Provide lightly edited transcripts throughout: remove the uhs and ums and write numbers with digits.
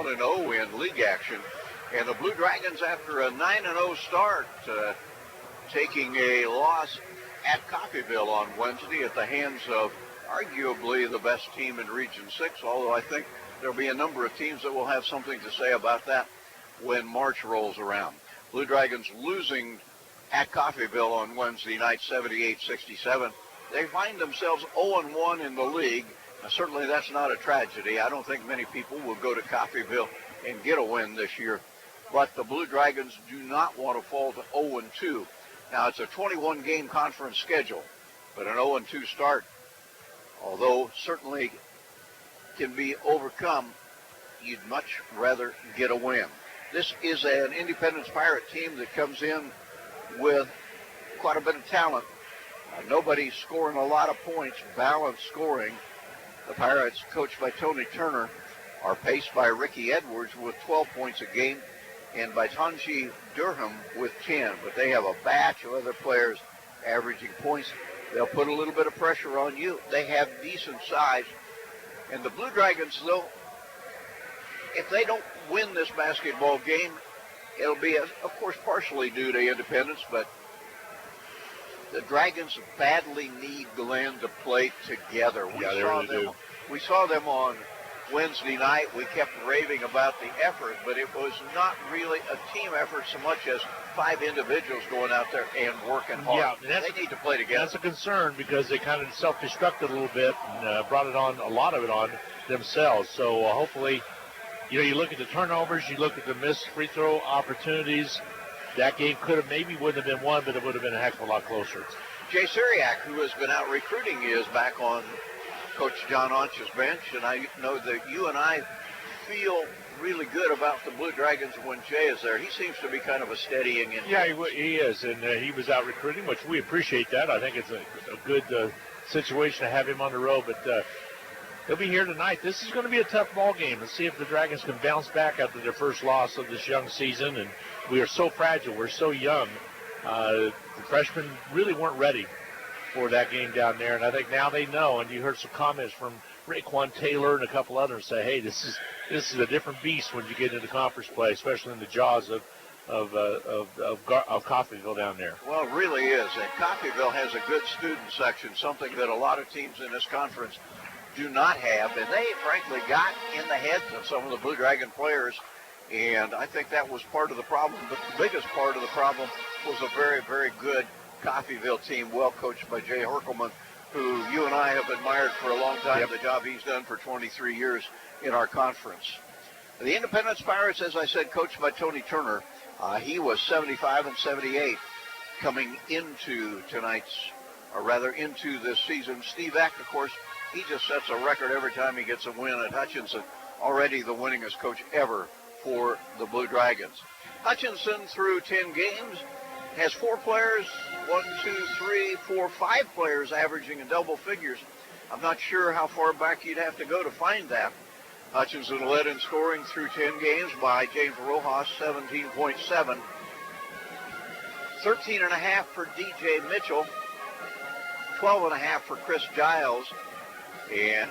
1-0 in league action. And the Blue Dragons, after a 9-0 start, taking a loss at Coffeyville on Wednesday at the hands of arguably the best team in Region 6, although I think there'll be a number of teams that will have something to say about that when March rolls around. Blue Dragons losing at Coffeyville on Wednesday night, 78-67. They find themselves 0-1 in the league. Now, certainly that's not a tragedy. I don't think many people will go to Coffeyville and get a win this year. But the Blue Dragons do not want to fall to 0-2. Now, it's a 21-game conference schedule, but an 0-2 start, although certainly can be overcome, you'd much rather get a win. This is an Independence Pirate team that comes in with quite a bit of talent. Nobody's scoring a lot of points, balanced scoring. The Pirates, coached by Tony Turner, are paced by Ricky Edwards with 12 points a game and by Tanji Durham with 10. But they have a batch of other players averaging points. They'll put a little bit of pressure on you. They have decent size. And the Blue Dragons, though, if they don't win this basketball game, it'll be, of course, partially due to Independence, but the Dragons badly need Glenn to play together. We saw them on Wednesday night. We kept raving about the effort, but it was not really a team effort so much as 5 individuals going out there and working hard. Yeah, they need to play together. That's a concern because they kind of self-destructed a little bit and brought it on, a lot of it on themselves. So hopefully, you look at the turnovers, you look at the missed free throw opportunities. That game wouldn't have been won, but it would have been a heck of a lot closer. Jay Syriac, who has been out recruiting, is back on Coach John Onch's bench, and I know that you and I feel really good about the Blue Dragons when Jay is there. He seems to be kind of a steadying influence. Yeah, he is, and he was out recruiting, which we appreciate that. I think it's a good situation to have him on the road, but he'll be here tonight. This is going to be a tough ball game. Let's see if the Dragons can bounce back after their first loss of this young season. And we are so fragile. We're so young. The freshmen really weren't ready for that game down there, and I think now they know. And you heard some comments from Raekwon Taylor and a couple others say, "Hey, this is a different beast when you get into conference play, especially in the jaws of Coffeyville down there." Well, it really is. And Coffeyville has a good student section, something that a lot of teams in this conference do not have, and they frankly got in the heads of some of the Blue Dragon players, and I think that was part of the problem. But the biggest part of the problem was a very, very good Coffeyville team, well coached by Jay Herkelman, who you and I have admired for a long time. Yep. The job he's done for 23 years in our conference. The Independence Pirates, as I said, coached by Tony Turner. He was 75-78 coming into into this season. Steve Eck, of course, he just sets a record every time he gets a win at Hutchinson. Already the winningest coach ever for the Blue Dragons. Hutchinson, through 10 games, has 4 players, 5 players averaging in double figures. I'm not sure how far back you'd have to go to find that. Hutchinson led in scoring through 10 games by James Rojas, 17.7. 13.5 for DJ Mitchell, 12.5 for Chris Giles, and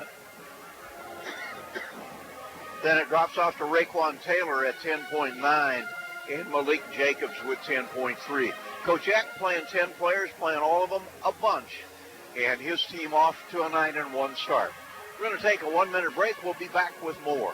then it drops off to Raekwon Taylor at 10.9 and Malik Jacobs with 10.3. Coach Eck playing 10 players, playing all of them a bunch, and his team off to a 9-1 start. We're going to take a 1-minute break. We'll be back with more.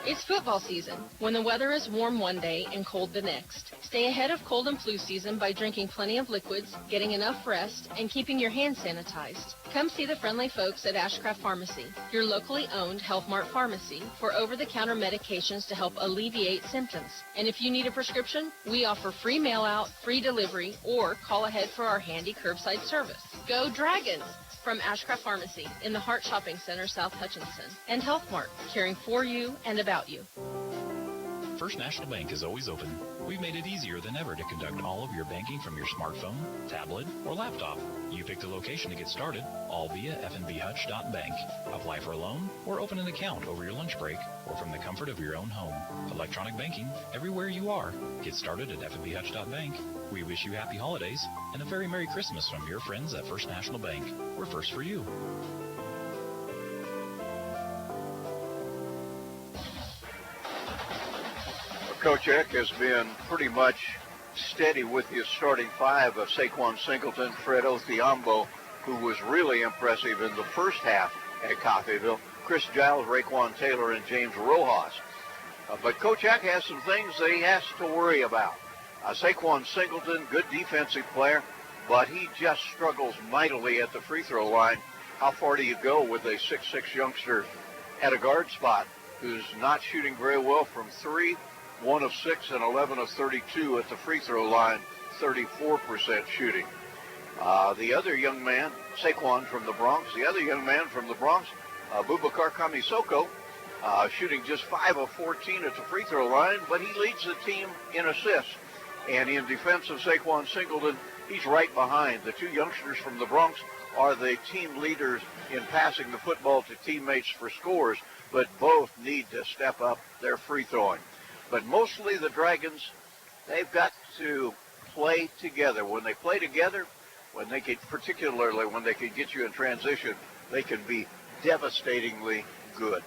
It's football season, when the weather is warm one day and cold the next. Stay ahead of cold and flu season by drinking plenty of liquids, getting enough rest, and keeping your hands sanitized. Come see the friendly folks at Ashcraft Pharmacy, your locally owned Health Mart pharmacy, for over-the-counter medications to help alleviate symptoms. And if you need a prescription, we offer free mail-out, free delivery, or call ahead for our handy curbside service. Go Dragons! From Ashcraft Pharmacy in the Hart Shopping Center, South Hutchinson, and Health Mart, caring for you and about you. First National Bank is always open. We've made it easier than ever to conduct all of your banking from your smartphone, tablet, or laptop. You pick the location to get started, all via fnbhutch.bank. Apply for a loan or open an account over your lunch break or from the comfort of your own home. Electronic banking everywhere you are. Get started at fnbhutch.bank. We wish you happy holidays and a very Merry Christmas from your friends at First National Bank. We're first for you. Coach Eck has been pretty much steady with his starting five of Saquon Singleton, Fred Othiambo, who was really impressive in the first half at Coffeyville, Chris Giles, Raekwon Taylor, and James Rojas. But Coach Eck has some things that he has to worry about. Saquon Singleton, good defensive player, but he just struggles mightily at the free throw line. How far do you go with a 6'6 youngster at a guard spot who's not shooting very well from three, 1 of 6 and 11 of 32 at the free throw line, 34% shooting. The other young man, Saquon from the Bronx, Boubacar Kamisoko, shooting just 5 of 14 at the free throw line, but he leads the team in assists. And in defense of Saquon Singleton, he's right behind. The two youngsters from the Bronx are the team leaders in passing the football to teammates for scores, but both need to step up their free throwing. But mostly the Dragons, they've got to play together. When they play together, particularly when they can get you in transition, they can be devastatingly good.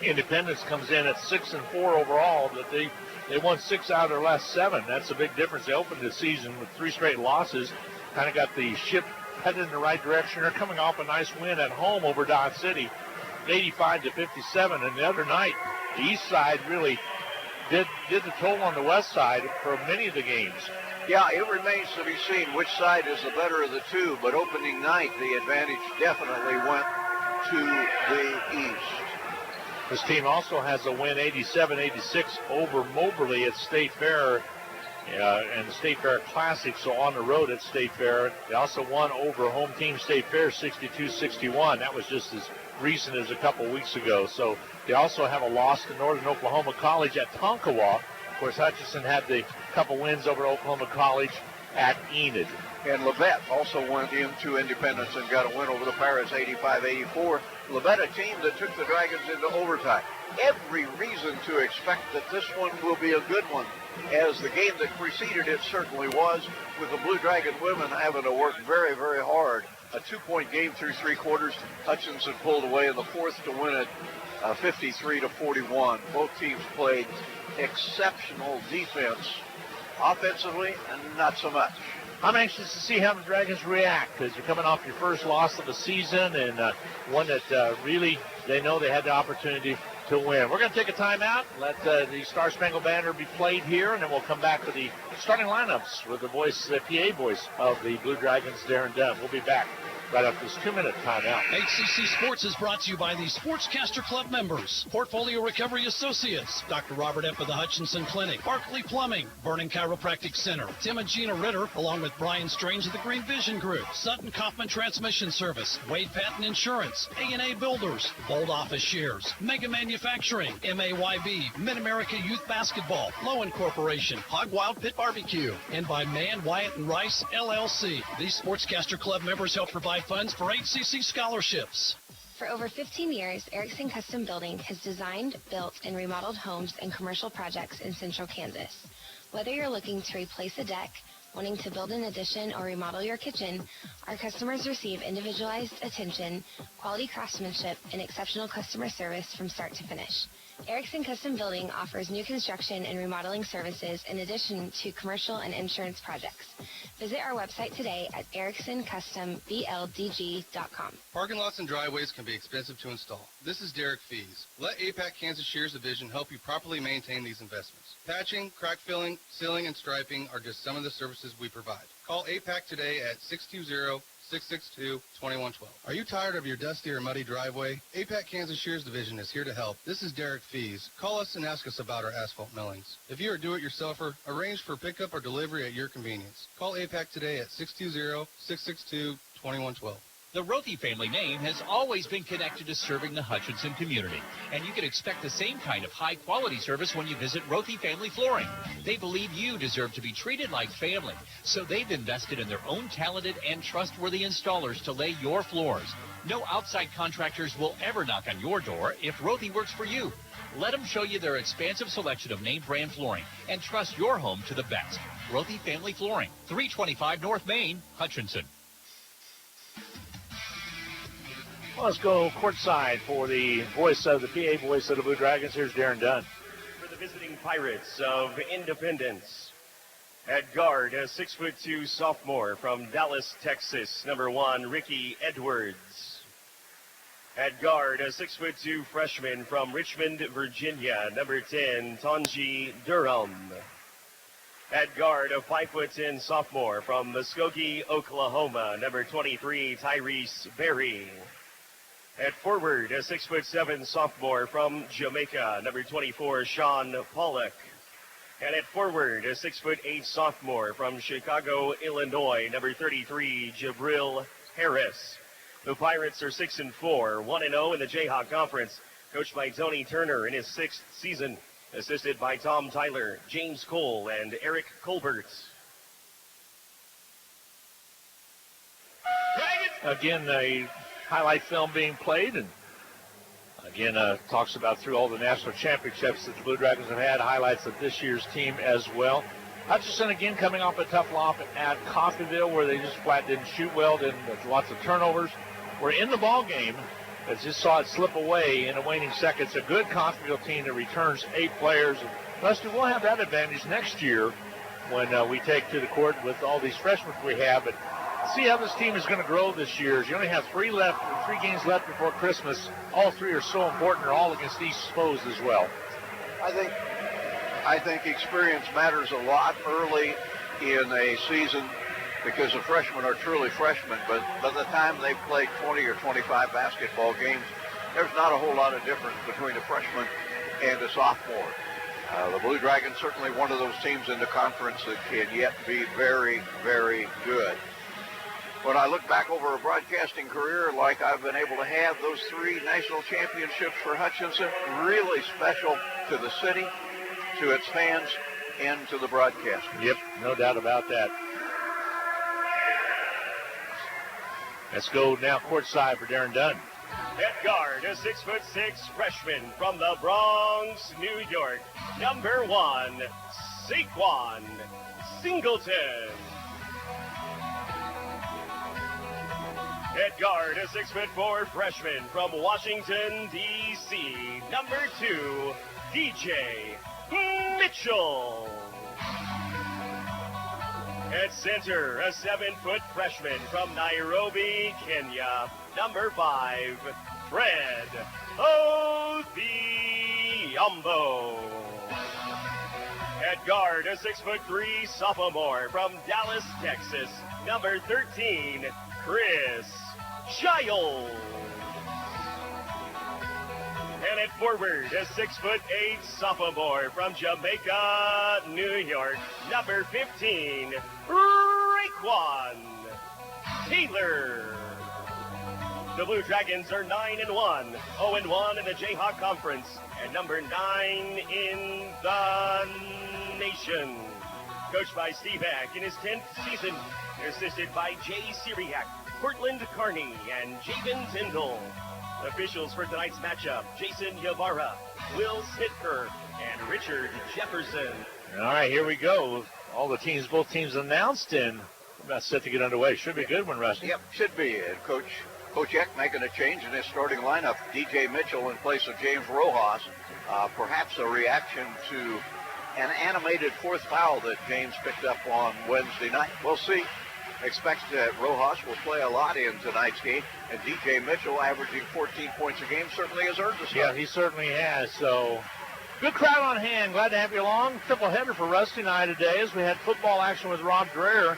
Independence comes in at 6-4 overall, but they won 6 out of their last 7. That's a big difference. They opened the season with 3 straight losses, kind of got the ship headed in the right direction. They're coming off a nice win at home over Dodge City, 85-57. And the other night, the east side really did the toll on the west side for many of the games. Yeah, it remains to be seen which side is the better of the two, but opening night, the advantage definitely went to the east. This team also has a win 87-86 over Moberly at State Fair and the State Fair Classic, so on the road at State Fair. They also won over home team State Fair 62-61. That was just as recent as a couple weeks ago. So they also have a loss to Northern Oklahoma College at Tonkawa. Of course, Hutchinson had the couple wins over Oklahoma College at Enid. And Labette also went into Independence and got a win over the Pirates 85-84. Labette, a team that took the Dragons into overtime. Every reason to expect that this one will be a good one, as the game that preceded it certainly was, with the Blue Dragon women having to work very, very hard. A 2-point game through 3 quarters. Hutchinson pulled away in the fourth to win it 53-41. Both teams played exceptional defense. Offensively, not so much. I'm anxious to see how the Dragons react, because you're coming off your first loss of the season and one that really they know they had the opportunity to win. We're going to take a timeout, let the Star Spangled Banner be played here, and then we'll come back to the starting lineups with the PA voice of the Blue Dragons, Darren Dunn. We'll be back right after this 2-minute timeout. HCC Sports is brought to you by the Sportscaster Club members, Portfolio Recovery Associates, Dr. Robert F. of the Hutchinson Clinic, Barkley Plumbing, Vernon Chiropractic Center, Tim and Gina Ritter, along with Brian Strange of the Green Vision Group, Sutton Kaufman Transmission Service, Wade Patton Insurance, A&A Builders, Bold Office Shares, Mega Manufacturing, MAYB, Mid-America Youth Basketball, Lowen Corporation, Hog Wild Pit Barbecue, and by Mann, Wyatt, and Rice, LLC. These Sportscaster Club members help provide funds for HCC scholarships. For over 15 years, Erickson Custom Building has designed, built, and remodeled homes and commercial projects in central Kansas. Whether you're looking to replace a deck, wanting to build an addition, or remodel your kitchen, our customers receive individualized attention, quality craftsmanship, and exceptional customer service from start to finish. Erickson Custom Building offers new construction and remodeling services in addition to commercial and insurance projects. Visit our website today at ericksoncustombldg.com. Parking lots and driveways can be expensive to install. This is Derek Fees. Let APAC Kansas Shears Division help you properly maintain these investments. Patching, crack filling, sealing, and striping are just some of the services we provide. Call APAC today at 620-662-2112. Are you tired of your dusty or muddy driveway? APAC Kansas Shears Division is here to help. This is Derek Fees. Call us and ask us about our asphalt millings. If you are a do-it-yourselfer, arrange for pickup or delivery at your convenience. Call APAC today at 620-662-2112. The Rothy family name has always been connected to serving the Hutchinson community, and you can expect the same kind of high-quality service when you visit Rothy Family Flooring. They believe you deserve to be treated like family, so they've invested in their own talented and trustworthy installers to lay your floors. No outside contractors will ever knock on your door if Rothy works for you. Let them show you their expansive selection of name-brand flooring and trust your home to the best. Rothy Family Flooring, 325 North Main, Hutchinson. Well, let's go courtside for the PA voice of the Blue Dragons. Here's Darren Dunn. For the visiting Pirates of Independence. At guard, a 6'2" sophomore from Dallas, Texas, number 1, Ricky Edwards. At guard, a 6'2" freshman from Richmond, Virginia, number 10, Tonji Durham. At guard, a 5'10" sophomore from Muskogee, Oklahoma, number 23, Tyrese Berry. At forward, a 6'7" sophomore from Jamaica, number 24, Sean Pollock. And at forward, a 6'8" sophomore from Chicago, Illinois, number 33, Jabril Harris. The Pirates are 6-4, 1-0 in the Jayhawk Conference, coached by Tony Turner in his 6th season, assisted by Tom Tyler, James Cole, and Eric Colbert. Again, a highlight film being played, and again, talks about through all the national championships that the Blue Dragons have had, highlights of this year's team as well. Hutchinson again coming off a tough loss at Coffeyville where they just flat didn't shoot well, lots of turnovers. We're in the ball game, as just saw it slip away in the waning seconds. A good Coffeyville team that returns 8 players. And Rusty, we'll have that advantage next year when we take to the court with all these freshmen we have. But see how this team is going to grow this year. You only have 3 games left before Christmas. All 3 are so important. They're all against East Exposed as well. I think experience matters a lot early in a season because the freshmen are truly freshmen, but by the time they've played 20 or 25 basketball games, there's not a whole lot of difference between a freshman and a sophomore. The Blue Dragons certainly one of those teams in the conference that can yet be very, very good. When I look back over a broadcasting career like I've been able to have, those 3 national championships for Hutchinson, really special to the city, to its fans, and to the broadcasters. Yep, no doubt about that. Let's go now courtside for Darren Dunn. At guard, a 6'6" freshman from the Bronx, New York, number 1, Saquon Singleton. At guard, a 6'4" freshman from Washington, D.C., number 2, DJ Mitchell. At center, a 7-foot freshman from Nairobi, Kenya, number 5, Fred Odhiambo. At guard, a 6'3" sophomore from Dallas, Texas, number 13, Chris Childs. And at forward, a 6'8" sophomore from Jamaica, New York, number 15, Raekwon Taylor. The Blue Dragons are 9-1, 0-1 in the Jayhawk Conference, and number 9 in the nation. Coached by Steve Eck in his 10th season, assisted by Jay Syriac, Cortland Carney, and Jabin Tyndall. Officials for tonight's matchup, Jason Yavara, Will Snitker, and Richard Jefferson. All right, here we go. All the teams, both teams announced, and we're about set to get underway. Should be a good one, Rusty. Yep, should be. And Coach Eck making a change in his starting lineup. DJ Mitchell in place of James Rojas. Perhaps a reaction to an animated 4th foul that James picked up on Wednesday night. We'll see. Expect that Rojas will play a lot in tonight's game, and DJ Mitchell, averaging 14 points a game, certainly has earned the start. Yeah, he certainly has. So, good crowd on hand. Glad to have you along. Triple header for Rusty and I today as we had football action with Rob Dreher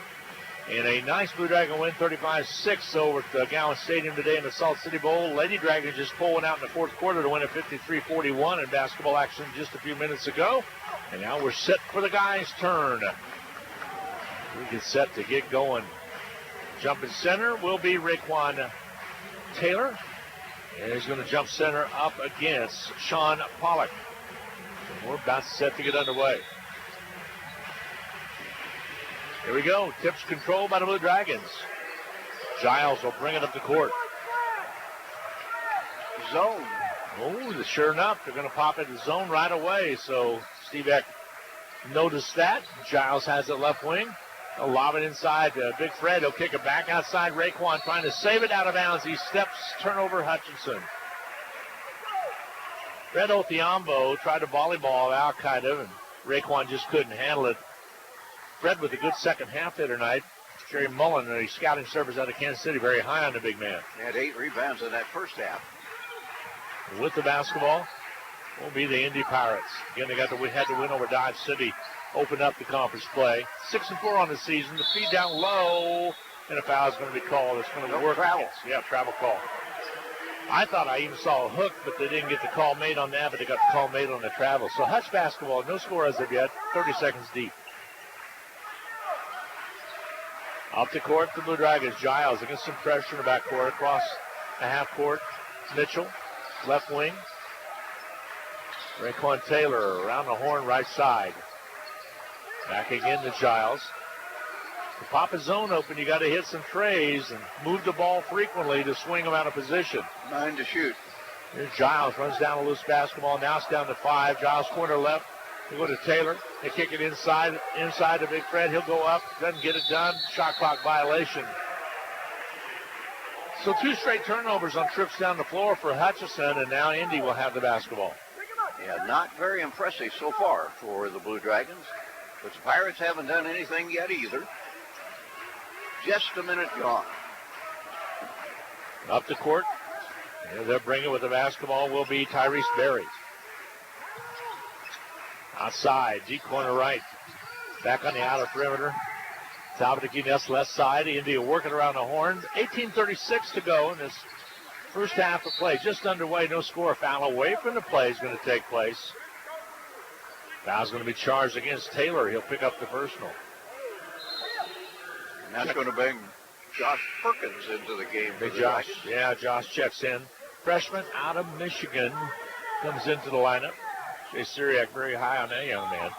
in a nice Blue Dragon win, 35-6 over at Gowan Stadium today in the Salt City Bowl. Lady Dragons just pulling out in the 4th quarter to win at 53-41 in basketball action just a few minutes ago. And now we're set for the guys' turn. We get set to get going. Jumping center will be Raekwon Taylor. And he's going to jump center up against Sean Pollock. And we're about set to get underway. Here we go. Tips controlled by the Blue Dragons. Giles will bring it up the court. Zone. Oh, sure enough, they're going to pop it in zone right away. So Steve Eck noticed that. Giles has it left wing. They'll lob it inside to Big Fred. He'll kick it back outside. Raekwon trying to save it out of bounds. He steps, turnover Hutchinson. Fred Othiambo tried to volleyball out kind of, and Raekwon just couldn't handle it. Fred with a good second half there tonight. Jerry Mullen, a scouting service out of Kansas City, very high on the big man. He had 8 rebounds in that first half. With the basketball will be the Indy Pirates. Again, they had to win over Dodge City, open up the conference play. 6-4 on the season. The feed down low, and a foul is going to be called. It's going to work. Travel. Yeah, travel call. I thought I even saw a hook, but they didn't get the call made on that, but they got the call made on the travel. So Hutch basketball, no score as of yet, 30 seconds deep. Up the court, the Blue Dragons. Giles against some pressure in the backcourt. Across the half court, Mitchell, left wing. Raekwon Taylor around the horn, right side. Back again to Giles. To pop a zone open, you got to hit some trays and move the ball frequently to swing them out of position. 9 to shoot. Here's Giles, runs down a loose basketball. Now it's down to 5. Giles corner left. They go to Taylor. They kick it inside to Big Fred. He'll go up. Doesn't get it done. Shot clock violation. So 2 straight turnovers on trips down the floor for Hutchinson, and now Indy will have the basketball. Yeah, not very impressive so far for the Blue Dragons. But the Pirates haven't done anything yet either. Just a minute gone. Up the court. Here they'll bring it with the basketball will be Tyrese Berry. Outside, deep corner right. Back on the outer perimeter. Salvatore Ness left side. India working around the horn. 18:36 to go in this first half of play. Just underway, no score. Foul away from the play is going to take place. Foul's going to be charged against Taylor. He'll pick up the personal. And that's going to bring Josh Perkins into the game. Big Josh. Yeah, Josh checks in. Freshman out of Michigan comes into the lineup. Jay Syriac very high on that young man.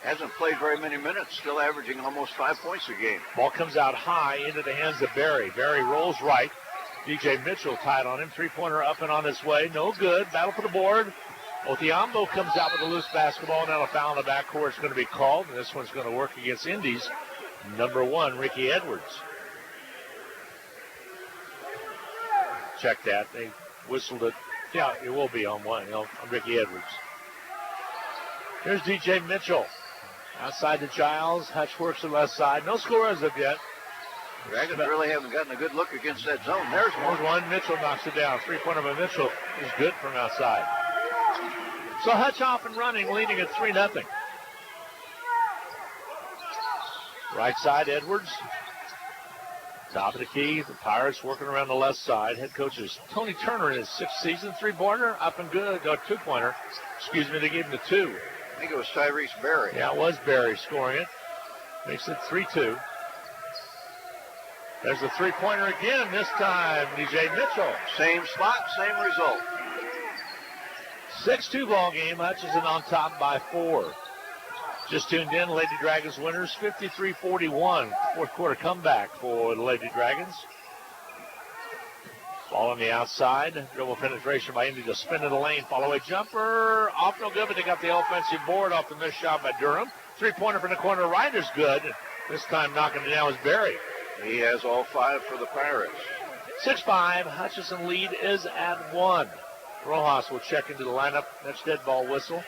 Hasn't played very many minutes, still averaging almost 5 points a game. Ball comes out high into the hands of Berry. Berry rolls right. DJ Mitchell tied on him. 3-pointer up and on its way. No good. Battle for the board. Othiambo comes out with a loose basketball. Now a foul in the backcourt is going to be called, and this one's going to work against Indy's number 1, Ricky Edwards. Check that. They whistled it. Yeah, it will be on Ricky Edwards. Here's DJ Mitchell. Outside to Giles. Hutch works the left side. No score as of yet. Dragons really haven't gotten a good look against that zone. There's one. Mitchell knocks it down. 3-pointer by Mitchell is good from outside. So Hutch off and running, leading at 3-0. Right side, Edwards. Top of the key, the Pirates working around the left side. Head coach is Tony Turner in his 6th season. 3-pointer, up and good. 2-pointer. They gave him the 2. I think it was Tyrese Berry. Yeah, it was Berry scoring it. Makes it 3-2. There's the 3-pointer again, this time DJ Mitchell. Same spot, same result. 6-2 ball game. Hutchinson on top by 4. Just tuned in, Lady Dragons winners, 53-41. Fourth quarter comeback for the Lady Dragons. Ball on the outside. Dribble penetration by Indy to spin to the lane. Follow away jumper. Off no good, but they got the offensive board off the missed shot by Durham. 3-pointer from the corner right is good. This time knocking it down is Berry. He has all 5 for the Pirates. 6-5. Hutchinson lead is at 1. Rojas will check into the lineup. That's dead ball whistle.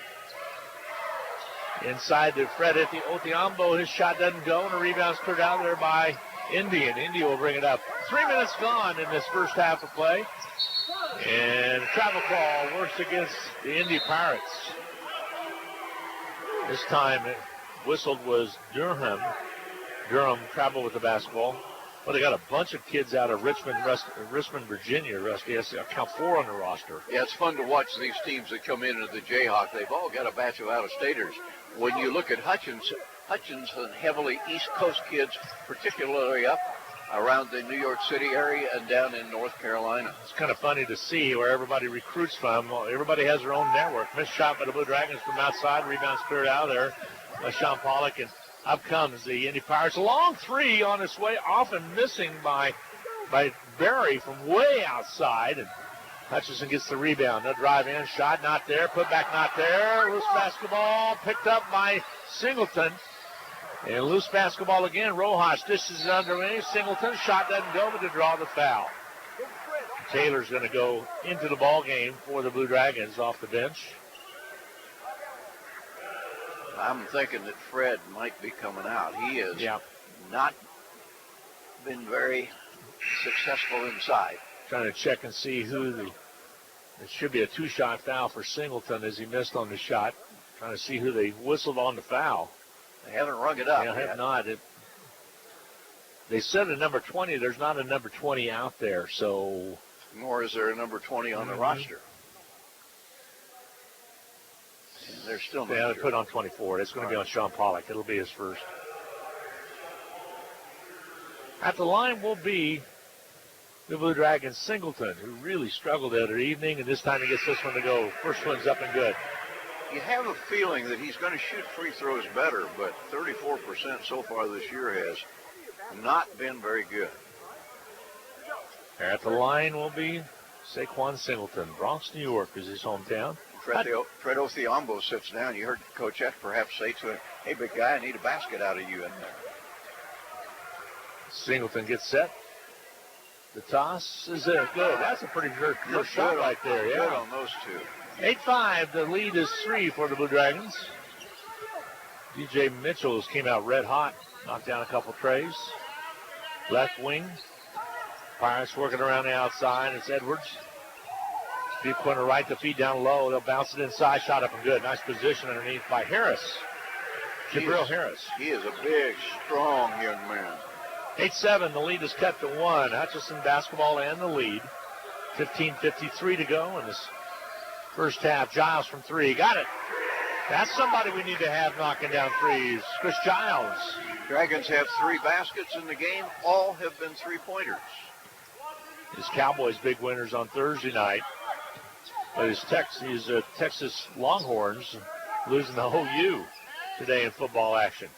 Inside to Fred Othiambo. His shot doesn't go, and the rebound's cleared out there by Indy, and Indy will bring it up. 3 minutes gone in this first half of play. And a travel call works against the Indy Pirates. This time it whistled was Durham. Durham traveled with the basketball. Well, they got a bunch of kids out of Richmond, Virginia. Rusty, I count 4 on the roster. Yeah, it's fun to watch these teams that come into the Jayhawk. They've all got a batch of out-of-staters. When you look at Hutchinson, heavily East Coast kids, particularly up around the New York City area and down in North Carolina. It's kind of funny to see where everybody recruits from. Well, everybody has their own network. Missed shot by the Blue Dragons from outside. Rebound's cleared out there by Sean Pollock, and up comes the Indy Pirates. A long 3 on its way, often missing by Berry from way outside. And Hutchinson gets the rebound. They'll drive in. Shot not there. Put back not there. Loose basketball picked up by Singleton. And loose basketball again. Rojas dishes it underway. Singleton. Shot doesn't go, but to draw the foul. Taylor's going to go into the ball game for the Blue Dragons off the bench. I'm thinking that Fred might be coming out. He has not been very successful inside. Trying to check and see it should be a 2-shot foul for Singleton as he missed on the shot. Trying to see who they whistled on the foul. They haven't rung it up yet. yet. Have not. They said a number 20. There's not a number 20 out there, so. Nor is there a number 20 on the roster. And they're still not they put on 24. It's going to be on Sean Pollock. It'll be his first. At the line will be the Blue Dragons Singleton, who really struggled the other evening, and this time he gets this one to go. First one's up and good. You have a feeling that he's going to shoot free throws better, but 34% so far this year has not been very good. At the line will be Saquon Singleton. Bronx, New York is his hometown. Tredo Thiambo sits down. You heard Coach Eck perhaps say to him, "Hey, big guy, I need a basket out of you in there." Singleton gets set. The toss is good. That's a pretty good shot right there. Good on those two. 8-5. The lead is 3 for the Blue Dragons. DJ Mitchell came out red hot. Knocked down a couple trays. Left wing. Pirates working around the outside. It's Edwards. Deep corner right, the feed down low. They'll bounce it inside. Shot up and good. Nice position underneath by Harris. Jabril Harris. He is a big, strong young man. 8-7. The lead is cut to 1. Hutchinson basketball and the lead. 15:53 to go in this first half. Giles from 3. Got it. That's somebody we need to have knocking down threes. Chris Giles. Dragons have 3 baskets in the game. All have been 3-pointers. His Cowboys big winners on Thursday night. But his Texas Longhorns losing the whole U today in football action.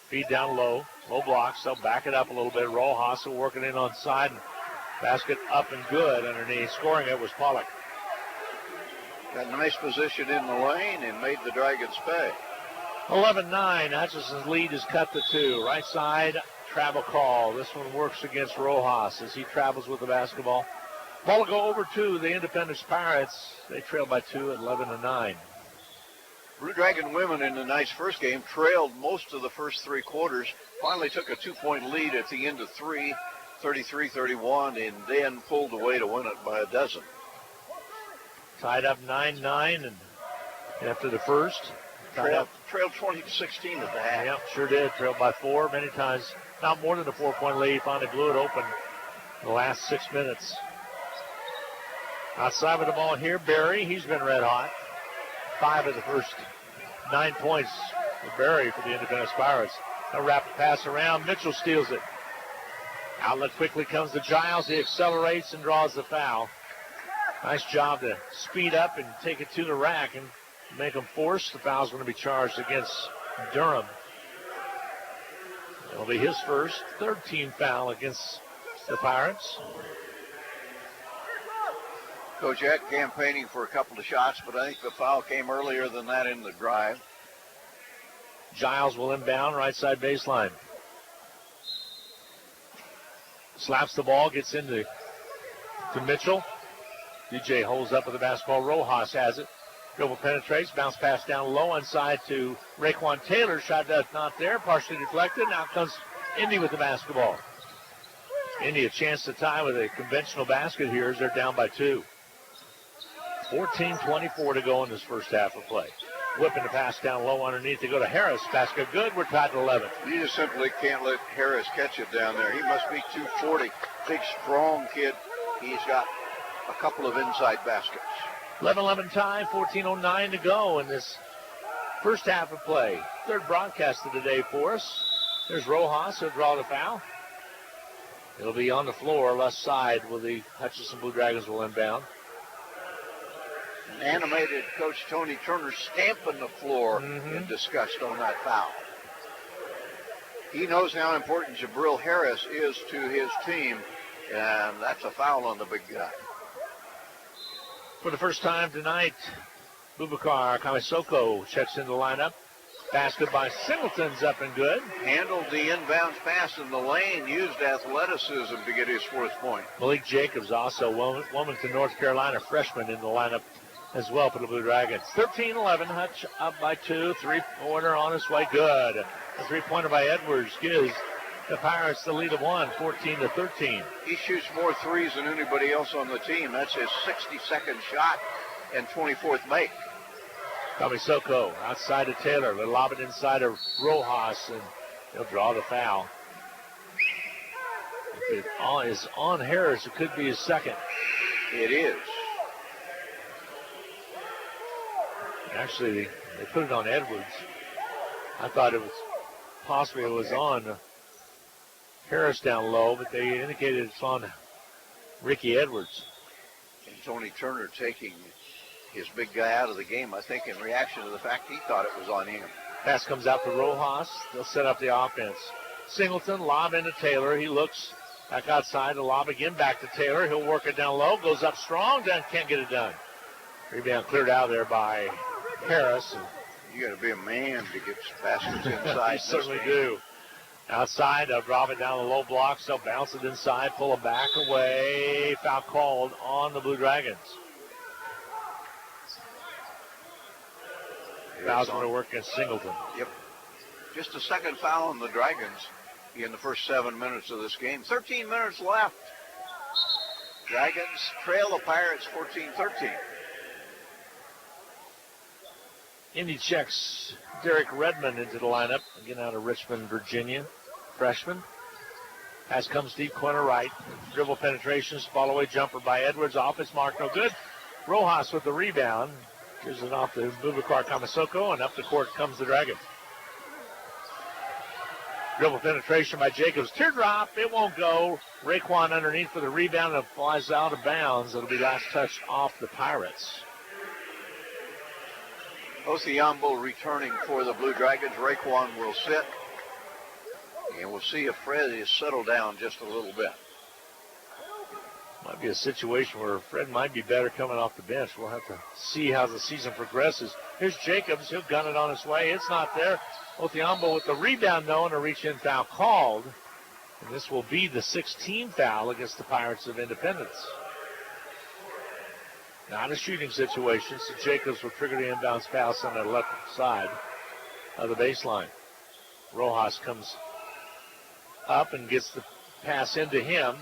Feed down low blocks. They'll back it up a little bit. Rojas working in on side. Basket up and good underneath. Scoring it was Pollock. Got a nice position in the lane and made the Dragons pay. 11-9. Hutchinson's lead is cut to 2. Right side, travel call. This one works against Rojas as he travels with the basketball. Ball will go over to the Independence Pirates. They trail by 2 at 11-9. Blue Dragon women in the night's first game trailed most of the first 3 quarters. Finally took a 2-point lead at the end of 3, 33-31, and then pulled away to win it by a dozen. Tied up 9-9, and after the first, trailed 20-16 at the half. Yep, sure did. Trailed by 4 many times. Not more than a 4-point lead. Finally blew it open in the last 6 minutes. Outside with the ball here, Barry. He's been red hot. 5 of the first 9 points for Barry for the Independence Pirates. A rapid pass around. Mitchell steals it. Outlet quickly comes to Giles. He accelerates and draws the foul. Nice job to speed up and take it to the rack and make them force. The foul's going to be charged against Durham. It'll be his first, 13 foul against the Pirates. Coach Eck campaigning for a couple of shots, but I think the foul came earlier than that in the drive. Giles will inbound, right side baseline. Slaps the ball, gets into Mitchell. DJ holds up with the basketball. Rojas has it. Dribble penetrates, bounce pass down low inside to Raquan Taylor. Shot that's not there, partially deflected. Now comes Indy with the basketball. Indy a chance to tie with a conventional basket here as they're down by 2. 14:24 to go in this first half of play. Whipping the pass down low underneath to go to Harris. Basket good. We're tied to 11. You just simply can't let Harris catch it down there. He must be 240. Big, strong kid. He's got a couple of inside baskets. 11-11 tie. 14:09 to go in this first half of play. Third broadcast of the day for us. There's Rojas. He'll draw the foul. It'll be on the floor, left side, where the Hutchinson Blue Dragons will inbound. Animated Coach Tony Turner stamping the floor in disgust on that foul. He knows how important Jabril Harris is to his team, and that's a foul on the big guy. For the first time tonight, Boubacar Kamisoko checks into the lineup. Basket by Singleton's up and good. Handled the inbounds pass in the lane, used athleticism to get his fourth point. Malik Jacobs, also Wilmington, North Carolina freshman in the lineup as well for the Blue Dragons. 13-11, Hutch up by 2. Three-pointer on its way, good. A three-pointer by Edwards gives the Pirates the lead of 14-13. He shoots more threes than anybody else on the team. That's his 62nd shot and 24th make. Kamisoko outside of Taylor. They'll lob it inside of Rojas, and he'll draw the foul. If it is on Harris, it could be his second. It is. Actually, they put it on Edwards. I thought it was possibly it was on Harris down low, but they indicated it's on Ricky Edwards. And Tony Turner taking his big guy out of the game, I think, in reaction to the fact he thought it was on him. Pass comes out to Rojas. They'll set up the offense. Singleton, lob into Taylor. He looks back outside to lob again back to Taylor. He'll work it down low, goes up strong, can't get it done. Rebound cleared out there by Harris. You got to be a man to get baskets inside. You certainly do. Outside, they'll drop it down the low blocks. They'll bounce it inside, pull it back away. Foul called on the Blue Dragons. Foul's going to work against Singleton. Yep. Just a second foul on the Dragons in the first 7 minutes of this game. 13 minutes left. Dragons trail the Pirates 14-13. Indy checks Derek Redmond into the lineup, again out of Richmond, Virginia, freshman. Pass comes deep corner right. Dribble penetrations, fall away jumper by Edwards, off its mark, no good. Rojas with the rebound. Gives it off to Boubacar Kamisoko, and up the court comes the Dragons. Dribble penetration by Jacobs. Teardrop, it won't go. Raekwon underneath for the rebound and flies out of bounds. It'll be last touch off the Pirates. Othiambo returning for the Blue Dragons. Raekwon will sit. And we'll see if Fred is settled down just a little bit. Might be a situation where Fred might be better coming off the bench. We'll have to see how the season progresses. Here's Jacobs. He'll gun it on his way. It's not there. Othiambo with the rebound, though, and a reach-in foul called. And this will be the 16th foul against the Pirates of Independence. Not a shooting situation, so Jacobs will trigger the inbounds pass on the left side of the baseline. Rojas comes up and gets the pass into him.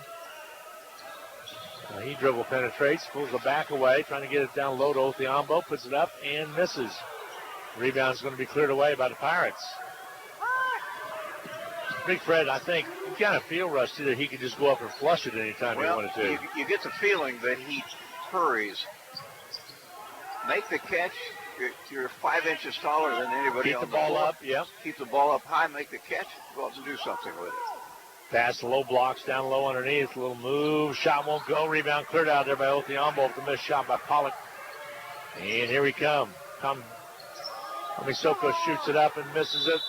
He dribble penetrates, pulls the back away, trying to get it down low to Othiambo, puts it up and misses. Rebound's going to be cleared away by the Pirates. Big Fred, I think, you kind of feel, Rusty, that he could just go up and flush it anytime he wanted to. You get the feeling that he hurries. Make the catch. You're 5 inches taller than anybody on the floor. Keep the ball up, yep. Keep the ball up high, make the catch, go up and do something with it. Pass low blocks down low underneath. Little move. Shot won't go. Rebound cleared out there by Othiambo. The missed shot by Pollock. And here we come. Kamisoko shoots it up and misses it.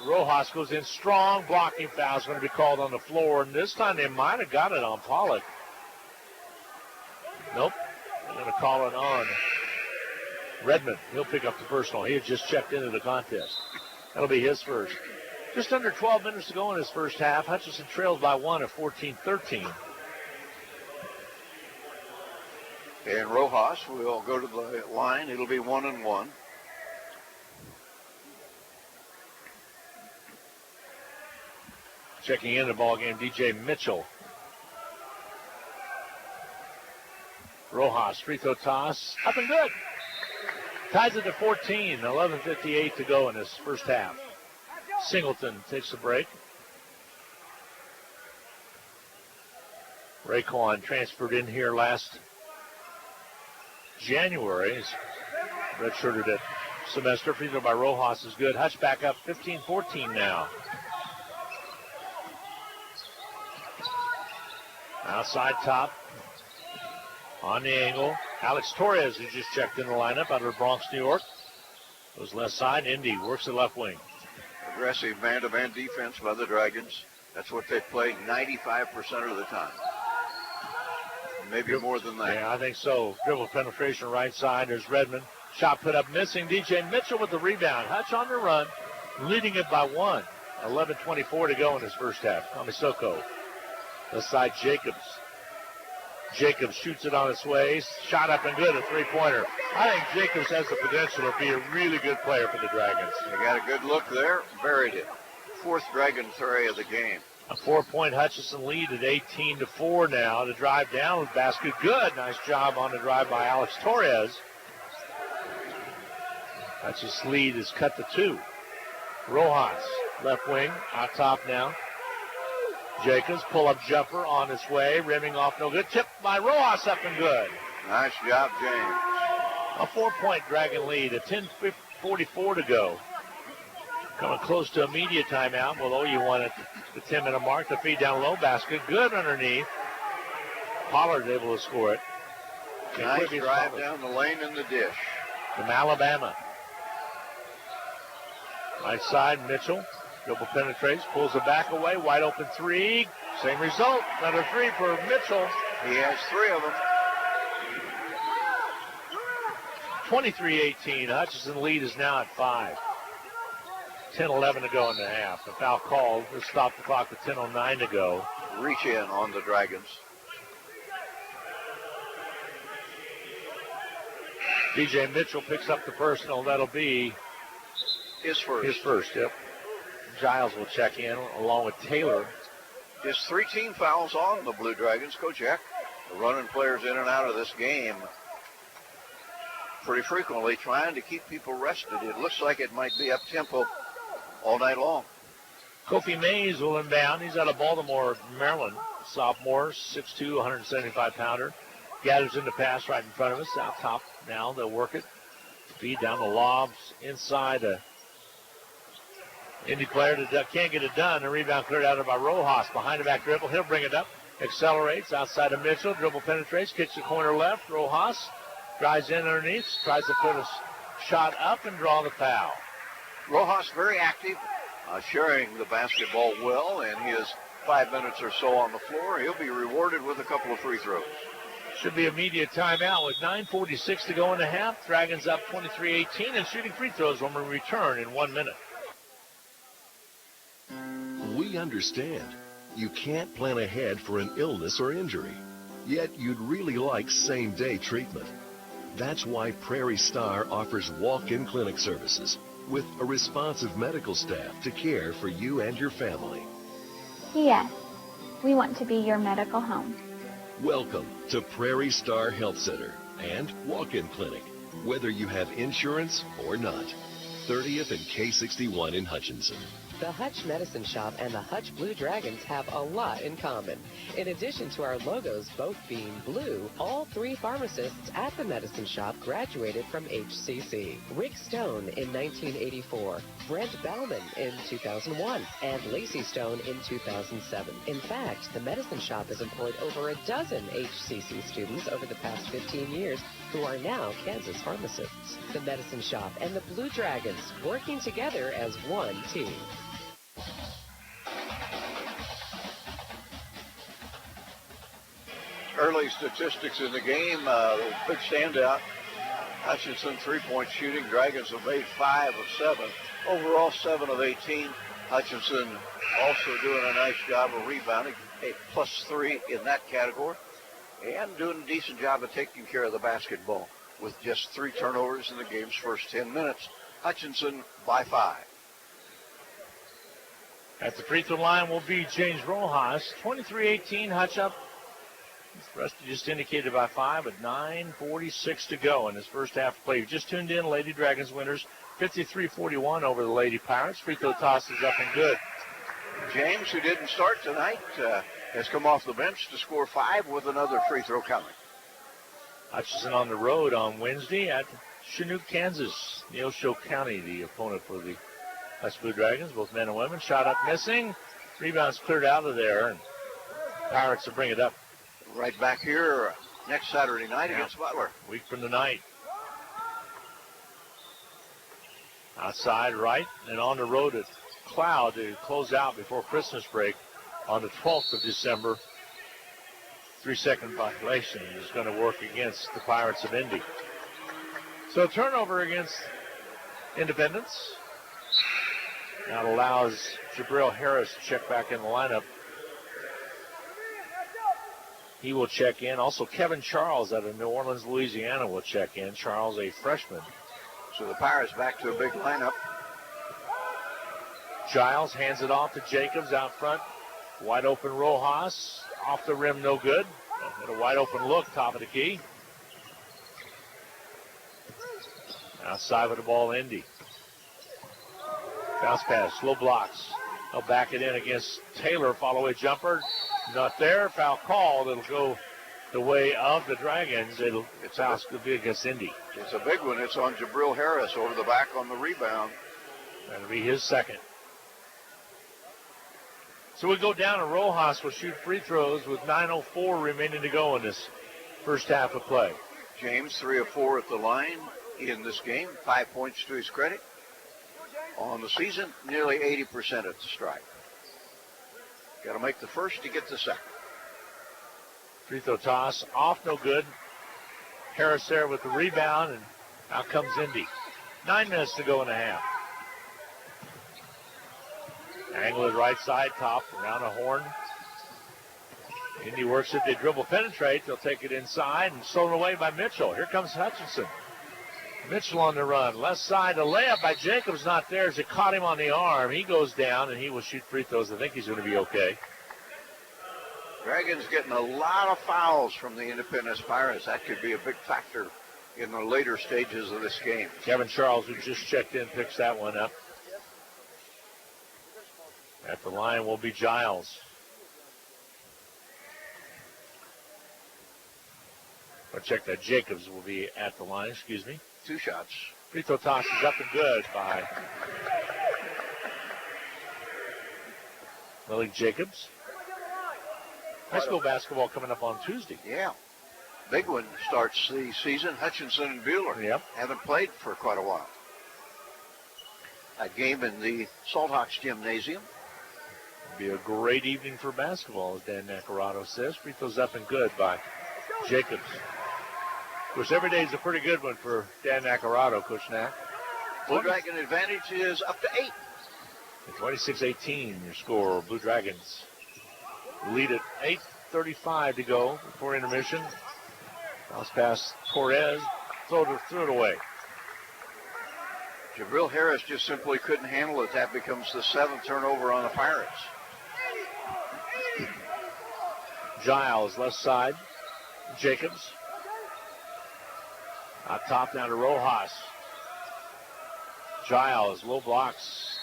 Rojas goes in strong. Blocking foul is going to be called on the floor. And this time they might have got it on Pollock. Nope. They're going to call it on Redmond. He'll pick up the personal. He had just checked into the contest. That'll be his first. Just under 12 minutes to go in his first half. Hutchinson trails by 1 at 14-13. And Rojas will go to the line. It'll be 1-1. Checking in the ball game, DJ Mitchell. Rojas, free throw toss, up and good. Ties it to 14, 11:58 to go in his first half. Singleton takes a break. Raekwon transferred in here last January. He's redshirted at semester. Free throw by Rojas is good. Hutch back up 15-14 now. Outside top. On the angle. Alex Torres, who just checked in the lineup out of the Bronx, New York. Goes left side. Indy works the left wing. Aggressive man-to-man defense by the Dragons. That's what they play 95% of the time. Maybe more than that. Yeah, I think so. Dribble penetration right side. There's Redmond. Shot put up missing. DJ Mitchell with the rebound. Hutch on the run. leading it by 1. 11:24 to go in his first half. Kamisoko. Left side, Jacobs. Jacobs shoots it on its way. Shot up and good, a three-pointer. I think Jacobs has the potential to be a really good player for the Dragons. They got a good look there. Buried it. 4th Dragon three of the game. A 4-point Hutchinson lead at 18-4 now to drive down with basket. Good. Nice job on the drive by Alex Torres. Hutchinson lead is cut to 2. Rojas, left wing, out top now. Jacobs, pull-up jumper on its way, rimming off no good. Tipped by Rojas, up and good. Nice job, James. A 4-point Dragon lead at 10:44 to go. Coming close to a media timeout. Well, you want it the 10-minute mark. The feed down low, basket good underneath. Pollard's able to score it. Nice drive down the lane in the dish. From Alabama. Right side, Mitchell. Dribble penetrates, pulls it back away. Wide open three. Same result. Another three for Mitchell. He has 3 of them. 23-18. Hutchinson lead is now at 5. 10-11 to go in the half. The foul called. Let's stop the clock with 10:09 to go. Reach in on the Dragons. DJ Mitchell picks up the personal. That'll be his first. His first, yep. Giles will check in along with Taylor. Just 3 team fouls on the Blue Dragons. Coach Eck running players in and out of this game pretty frequently, trying to keep people rested. It looks like it might be up-tempo all night long. Kofi Mays will inbound. He's out of Baltimore, Maryland. Sophomore, 6'2", 175-pounder. Gathers in the pass right in front of us. Out top now. They'll work it. Feed down the lobs inside. Indy player can't get it done. The rebound cleared out by Rojas. Behind the back dribble. He'll bring it up. Accelerates outside of Mitchell. Dribble penetrates. Kicks the corner left. Rojas drives in underneath. Tries to put a shot up and draw the foul. Rojas very active, sharing the basketball well, and his 5 minutes or so on the floor. He'll be rewarded with a couple of free throws. Should be immediate timeout with 9:46 to go in the half. Dragons up 23-18 and shooting free throws when we return in 1 minute. We understand. You can't plan ahead for an illness or injury. Yet you'd really like same-day treatment. That's why Prairie Star offers walk-in clinic services with a responsive medical staff to care for you and your family. Yes, we want to be your medical home. Welcome to Prairie Star Health Center and walk-in clinic, whether you have insurance or not. 30th and K61 in Hutchinson. The Hutch Medicine Shop and the Hutch Blue Dragons have a lot in common. In addition to our logos both being blue, all 3 pharmacists at the Medicine Shop graduated from HCC. Rick Stone in 1984, Brent Bauman in 2001, and Lacey Stone in 2007. In fact, the Medicine Shop has employed over a dozen HCC students over the past 15 years who are now Kansas pharmacists. The Medicine Shop and the Blue Dragons working together as one team. Early statistics in the game, big standout. Hutchinson 3-point shooting. Dragons have made 5 of 7. Overall, 7 of 18. Hutchinson also doing a nice job of rebounding, a +3 in that category, and doing a decent job of taking care of the basketball with just 3 turnovers in the game's first 10 minutes. Hutchinson by 5. At the free throw line will be James Rojas. 23-18, Hutch up. Rusty just indicated by 5 with 9:46 to go in his first half of play. You just tuned in, Lady Dragons winners 53-41 over the Lady Pirates. Free throw toss is up and good. James, who didn't start tonight, has come off the bench to score 5 with another free throw coming. Hutchinson on the road on Wednesday at Chinook, Kansas. Neosho County, the opponent for the Hutch Blue Dragons, both men and women. Shot up missing. Rebounds cleared out of there, and Pirates will bring it up. Right back here next Saturday night against Butler. Week from tonight. Outside right and on the road at Cloud to close out before Christmas break on the 12th of December. 3-second violation is going to work against the Pirates of Indy. So turnover against Independence. That allows Jabril Harris to check back in the lineup. He will check in. Also, Kevin Charles out of New Orleans, Louisiana will check in. Charles, a freshman. So the Pirates back to a big lineup. Giles hands it off to Jacobs out front. Wide open Rojas. Off the rim, no good. And a wide open look, top of the key. Outside with the ball, Indy. Bounce pass, slow blocks. They'll back it in against Taylor. Follow away jumper. Not there. Foul called. It'll go the way of the Dragons. It's out to be against Indy. It's a big one. It's on Jabril Harris over the back on the rebound. That'll be his second. So we go down, and Rojas will shoot free throws with 9:04 remaining to go in this first half of play. James, 3 of 4 at the line in this game. 5 points to his credit. On the season, nearly 80% at the stripe. Got to make the first to get the second. Free throw toss off, no good. Harris there with the rebound, and out comes Indy. 9 minutes to go in the half. Angle it right side, top, around a horn. Indy works it, they dribble penetrate, they'll take it inside and stolen away by Mitchell. Here comes Hutchinson. Mitchell on the run. Left side, a layup by Jacobs, not there as it caught him on the arm. He goes down and he will shoot free throws. I think he's going to be okay. Dragons getting a lot of fouls from the Independence Pirates. That could be a big factor in the later stages of this game. Kevin Charles, who just checked in, picks that one up. At the line will be Giles. I'll check that. Jacobs will be at the line, excuse me. 2 shots. Free throw toss is up and good by Lily Jacobs. High school basketball coming up on Tuesday. Yeah. Big one starts the season. Hutchinson and Buehler. Yep. Haven't played for quite a while. A game in the Salthawks Gymnasium. Be a great evening for basketball, as Dan Nacarado says. Free throws up and good by Jacobs. Of course, every day is a pretty good one for Dan Nacarado, Coach Knack. Blue Dragon advantage is up to 8. 26-18, your score. Blue Dragons lead at 8:35 to go before intermission. Bounce pass Torres, threw it away. Jabril Harris just simply couldn't handle it. That becomes the 7th turnover on the Pirates. Giles, left side. Jacobs. Out top down to Rojas. Giles, low blocks.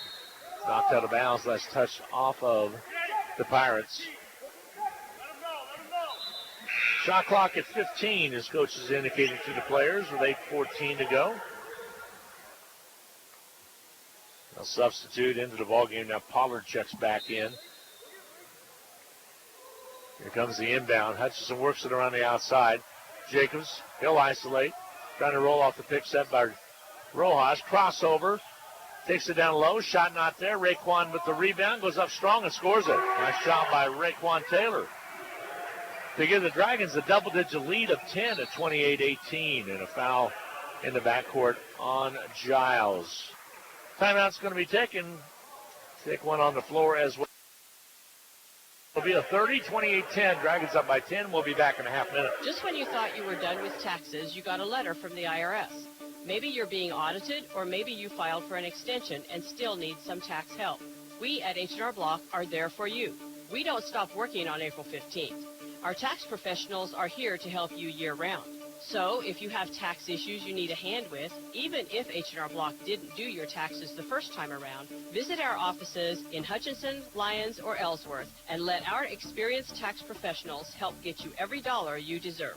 Knocked out of bounds. Last touch off of the Pirates. Shot clock at 15, as coach is indicating to the players, with 8:14 to go. A substitute into the ballgame. Now Pollard checks back in. Here comes the inbound. Hutchinson works it around the outside. Jacobs, he'll isolate. Trying to roll off the pick set by Rojas. Crossover. Takes it down low. Shot not there. Raekwon with the rebound. Goes up strong and scores it. Nice shot by Raekwon Taylor to give the Dragons a double-digit lead of 10 at 28-18. And a foul in the backcourt on Giles. Timeout's going to be taken. Take one on the floor as well. It'll be a 30, 28-10. Dragons up by 10. We'll be back in a half minute. Just when you thought you were done with taxes, you got a letter from the IRS. Maybe you're being audited, or maybe you filed for an extension and still need some tax help. We at H&R Block are there for you. We don't stop working on April 15th. Our tax professionals are here to help you year-round. So if you have tax issues you need a hand with, even if H&R Block didn't do your taxes the first time around, visit our offices in Hutchinson, Lyons, or Ellsworth and let our experienced tax professionals help get you every dollar you deserve.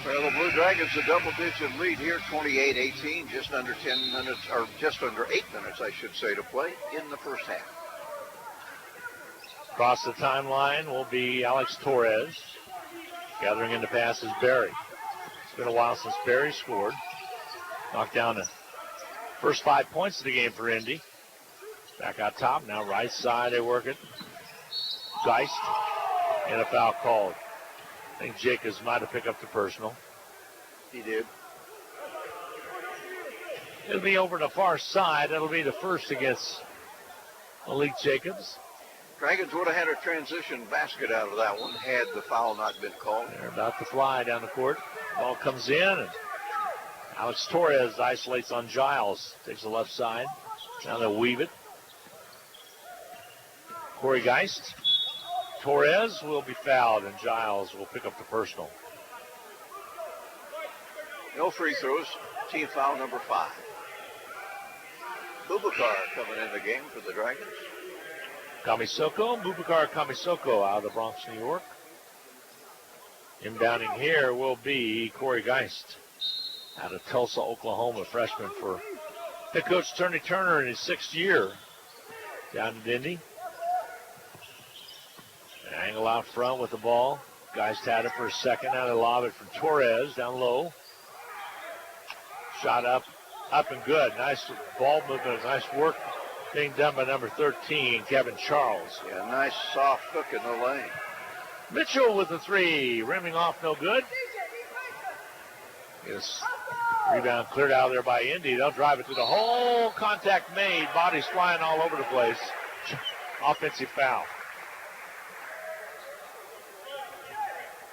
Well, the Blue Dragons a double-digit lead here, 28-18, just under 10 minutes, or just under 8 minutes, I should say, to play in the first half. Across the timeline will be Alex Torres. Gathering in the pass is Barry. It's been a while since Barry scored. Knocked down the first 5 points of the game for Indy. Back out top. Now right side, they work it. Geist. And a foul called. I think Jacobs might have picked up the personal. He did. It'll be over the far side. It'll be the first against Malik Jacobs. Dragons would have had a transition basket out of that one had the foul not been called. They're about to fly down the court. Ball comes in, and Alex Torres isolates on Giles. Takes the left side. Now they'll weave it. Corey Geist. Torres will be fouled, and Giles will pick up the personal. No free throws. Team foul number 5. Bubakar coming in the game for the Dragons. Bubakar Kamisoko out of the Bronx, New York. Inbounding here will be Corey Geist out of Tulsa, Oklahoma, freshman for head coach Tony Turner in his 6th year down in Indy. An angle out front with the ball. Geist had it for a second. Now they lob it from Torres down low. Shot up and good. Nice ball movement, nice work being done by number 13, Kevin Charles. Yeah, nice soft hook in the lane. Mitchell with the 3, rimming off no good. Yes, rebound cleared out of there by Indy. They'll drive it to the hole. Contact made. Bodies flying all over the place. Offensive foul.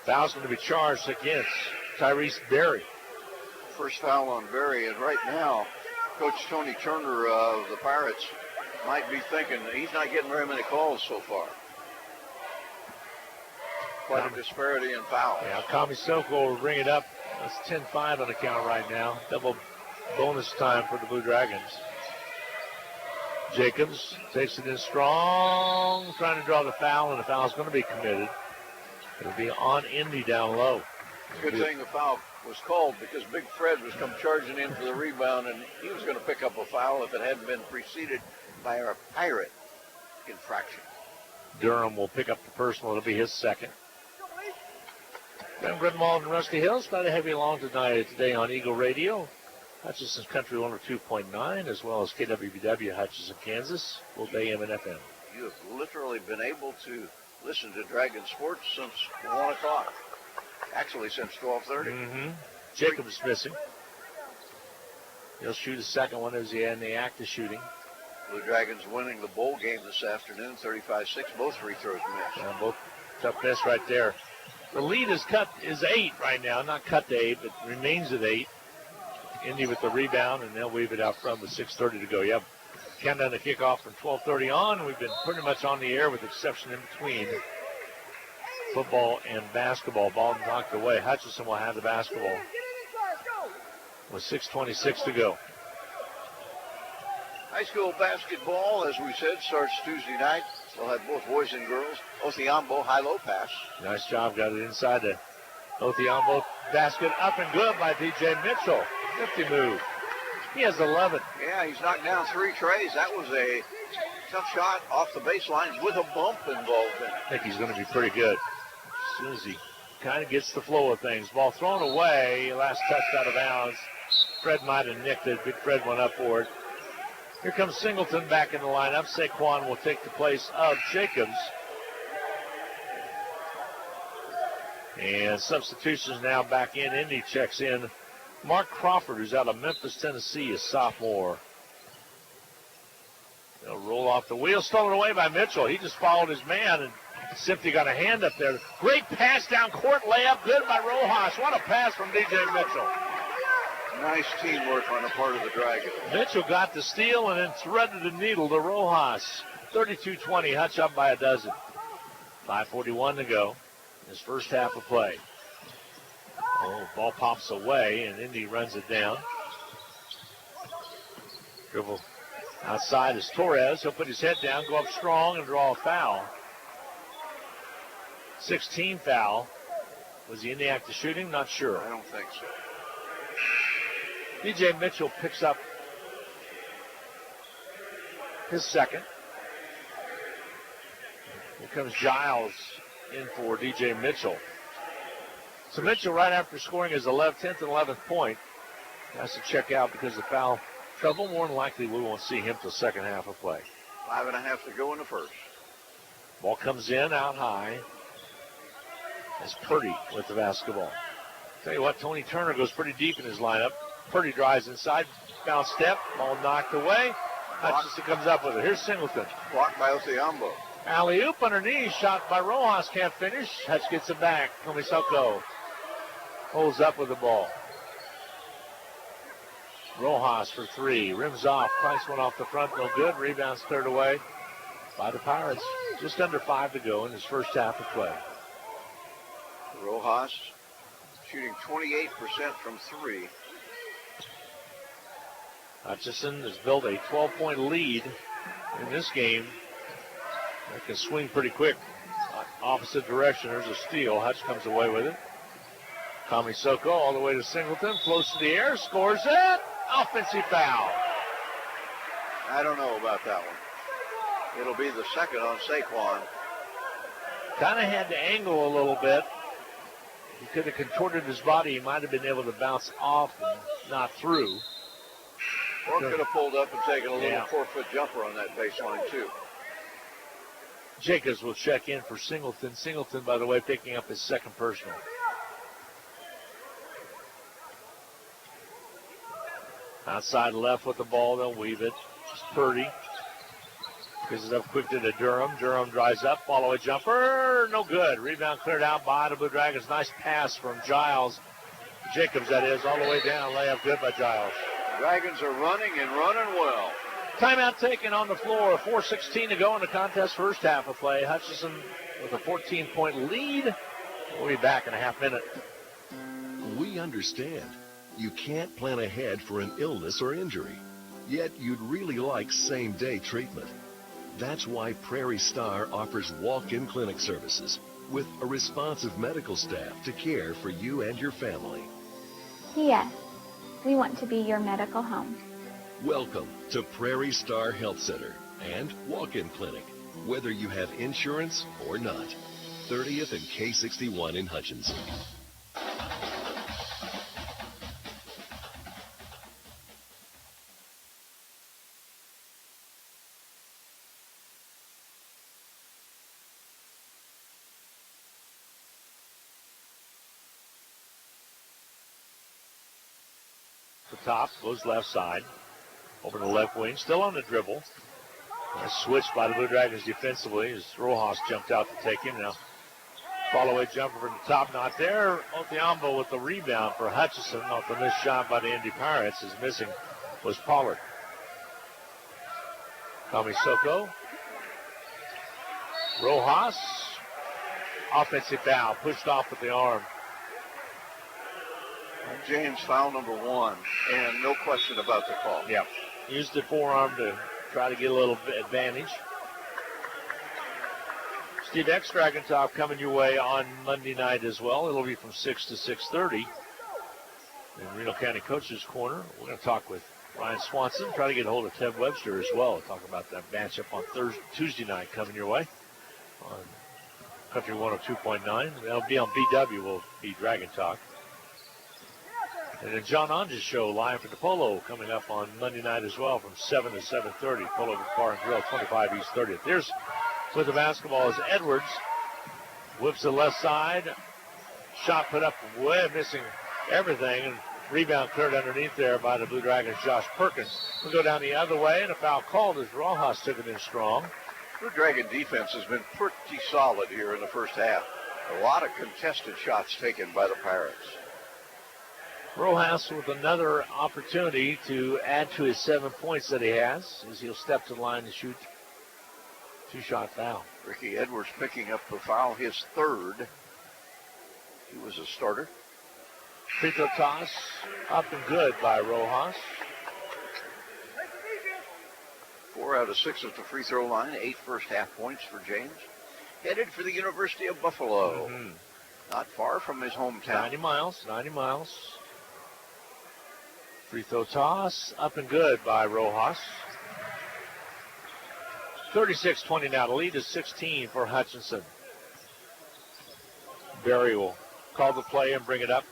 Foul's going to be charged against Tyrese Berry. First foul on Berry, and right now, Coach Tony Turner of the Pirates might be thinking he's not getting very many calls so far. Quite a disparity in fouls. Yeah, Kamisoko will bring it up. That's 10-5 on the count right now. Double bonus time for the Blue Dragons. Jacobs takes it in strong, trying to draw the foul, and the foul is going to be committed. It'll be on Indy down low. Good thing the foul was called because Big Fred was come charging in for the rebound, and he was going to pick up a foul if it hadn't been preceded by a Pirate infraction. Durham will pick up the personal. It'll be his second. Ben Grimald and Rusty Hills started heavy along today on Eagle Radio. Hutchinson's Country 102.9, as well as KWBW Hutchinson, Kansas, both AM and FM. You have literally been able to listen to Dragon Sports since 1 o'clock. Actually, since 12:30. Mm-hmm. Jacobs missing. He'll shoot a second one as he in the act of shooting. Blue Dragons winning the bowl game this afternoon, 35-6. Both free throws missed. Yeah, both tough miss right there. The lead is 8 right now. Not cut to 8, but remains at 8. Indy with the rebound, and they'll weave it out front with 6:30 to go. Yep. Countdown to kickoff from 12:30 on. We've been pretty much on the air with exception in between football and basketball. Ball knocked away. Hutchinson will have the basketball with 6:26 to go. High school basketball, as we said, starts Tuesday night. We'll have both boys and girls. Othiambo high-low pass. Nice job. Got it inside the Othiambo basket. Up and good by DJ Mitchell. 50 move. He has 11. Yeah, he's knocked down 3 trays. That was a tough shot off the baseline with a bump involved in it. I think he's going to be pretty good as soon as he kind of gets the flow of things. Ball thrown away. Last touch out of bounds. Fred might have nicked it. Big Fred went up for it. Here comes Singleton back in the lineup. Saquon will take the place of Jacobs. And substitutions now back in. Indy checks in. Mark Crawford, who's out of Memphis, Tennessee, a sophomore. They'll roll off the wheel. Stolen away by Mitchell. He just followed his man and simply got a hand up there. Great pass down court. Layup. Good by Rojas. What a pass from DJ Mitchell. Nice teamwork on the part of the Dragons. Mitchell got the steal and then threaded the needle to Rojas. 32-20, Hutch up by a dozen. 5:41 to go. His first half of play. Oh, ball pops away and Indy runs it down. Dribble outside is Torres. He'll put his head down, go up strong, and draw a foul. 16 foul. Was he in the act of shooting? Not sure. I don't think so. DJ Mitchell picks up his second. Here comes Giles in for DJ Mitchell. So Mitchell, right after scoring his 10th and 11th point, has to check out because of foul trouble. More than likely, we won't see him till second half of play. 5.5 to go in the first. Ball comes in out high. It's Purdy with the basketball. Tell you what, Tony Turner goes pretty deep in his lineup. Purdy drives inside. Bounce step. Ball knocked away. Hutchinson comes up with it. Here's Singleton. Blocked by Othiambo. Alley-oop underneath. Shot by Rojas. Can't finish. Hutch gets it back. Comisoko holds up with the ball. Rojas for three. Rims off. Nice one off the front. No good. Rebounds cleared away by the Pirates. Just under 5 to go in his first half of play. Rojas shooting 28% from three. Hutchinson has built a 12-point lead in this game. That can swing pretty quick. Opposite direction. There's a steal. Hutch comes away with it. Comisoko all the way to Singleton. Floats to the air. Scores it. Offensive foul. I don't know about that one. It'll be the second on Saquon. Kind of had to angle a little bit. He could have contorted his body. He might have been able to bounce off and not through. Or could have pulled up and taken a little 4-foot jumper on that baseline, too. Jacobs will check in for Singleton. Singleton, by the way, picking up his second personal. Outside left with the ball, they'll weave it. It's Purdy. Gives it up quick to Durham. Durham dries up, follow a jumper. No good. Rebound cleared out by the Blue Dragons. Nice pass from Giles. Jacobs, that is, all the way down. Layup good by Giles. Dragons are running and running well. Timeout taken on the floor. 4:16 to go in the contest first half of play. Hutchinson with a 14-point lead. We'll be back in a half minute. We understand. You can't plan ahead for an illness or injury. Yet you'd really like same-day treatment. That's why Prairie Star offers walk-in clinic services with a responsive medical staff to care for you and your family. Yes, we want to be your medical home. Welcome to Prairie Star Health Center and walk-in clinic, whether you have insurance or not. 30th and K61 in Hutchinson. The top goes left side. Over the left wing, still on the dribble. Nice switch by the Blue Dragons defensively as Rojas jumped out to take him. Now, follow-away jumper from the top, not there. Othiambo with the rebound for Hutchinson off the missed shot by the Indy Pirates. Is missing was Pollard. Comisoko. Rojas. Offensive foul, pushed off with the arm. James foul number one, and no question about the call. Yeah. Used the forearm to try to get a little advantage. Steve X Dragon Talk coming your way on Monday night as well. It'll be from 6 to 6:30 in Reno County Coaches Corner. We're going to talk with Ryan Swanson, try to get a hold of Ted Webster as well. Talk about that matchup on Tuesday night coming your way on Country 102.9. That'll be on BW, will be Dragon Talk. And then John Onge's show live at the Polo coming up on Monday night as well from 7 to 7:30. Polo Bar and Grill, 25 East 30th. There's with the basketball is Edwards. Whips the left side. Shot put up way missing everything. And rebound cleared underneath there by the Blue Dragons' Josh Perkins. We'll go down the other way, and a foul called as Rojas took it in strong. Blue Dragon defense has been pretty solid here in the first half. A lot of contested shots taken by the Pirates. Rojas with another opportunity to add to his 7 points that he has as he'll step to the line and shoot two-shot foul. Ricky Edwards picking up the foul, his third. He was a starter. Free throw toss up and good by Rojas. 4 out of 6 at the free throw line, 8 first half points for James. Headed for the University of Buffalo. Not far from his hometown. 90 miles. Free throw toss, up and good by Rojas. 36-20 now. The lead is 16 for Hutchinson. Barry will call the play and bring it up.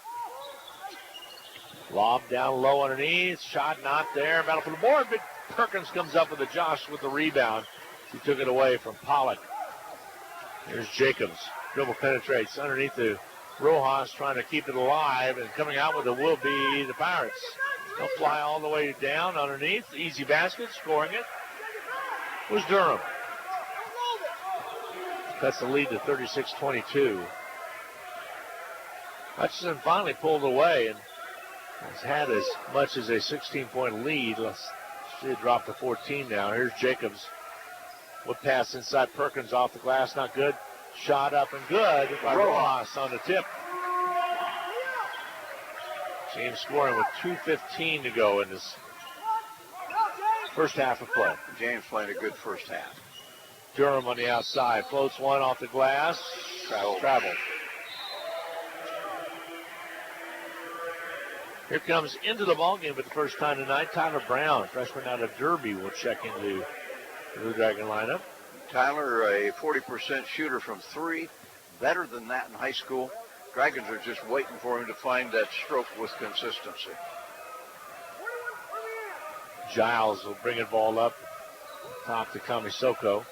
Lob down low underneath. Shot not there. Battle for the board, but Perkins comes up with a Josh with the rebound. He took it away from Pollock. Here's Jacobs. Dribble penetrates underneath the Rojas, trying to keep it alive, and coming out with it will be the Pirates. They'll fly all the way down underneath. Easy basket, scoring it was Durham. Cuts the lead to 36-22. Hutchinson finally pulled away and has had as much as a 16-point lead. Let's see it drop to 14 now. Here's Jacobs. Would pass inside Perkins off the glass, not good. Shot up and good by Rojas on the tip. James scoring with 2:15 to go in this first half of play. James playing a good first half. Durham on the outside. Floats one off the glass. Travel. Here comes into the ballgame for the first time tonight, Tyler Brown, freshman out of Derby, will check into the Blue Dragon lineup. Tyler, a 40% shooter from three. Better than that in high school. Dragons are just waiting for him to find that stroke with consistency. Giles will bring it ball up. Top to Kamisoko.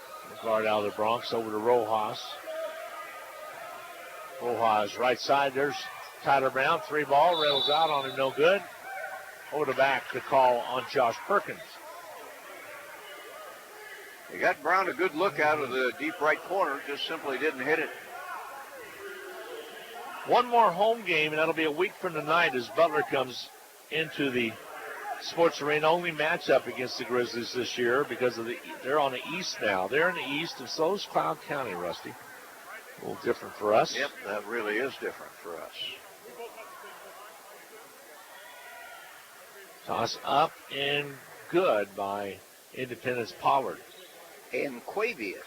Guard out of the Bronx over to Rojas. Rojas right side. There's Tyler Brown. Three ball. Rails out on him. No good. Over the back. The call on Josh Perkins. He got Brown a good look out of the deep right corner. Just simply didn't hit it. One more home game, and that'll be a week from tonight as Butler comes into the Sports Arena. Only matchup against the Grizzlies this year because of they're on the east now. They're in the east, and so is Cloud County, Rusty. A little different for us. Yep, that really is different for us. Toss up and good by Independence Pollard. And Quavius.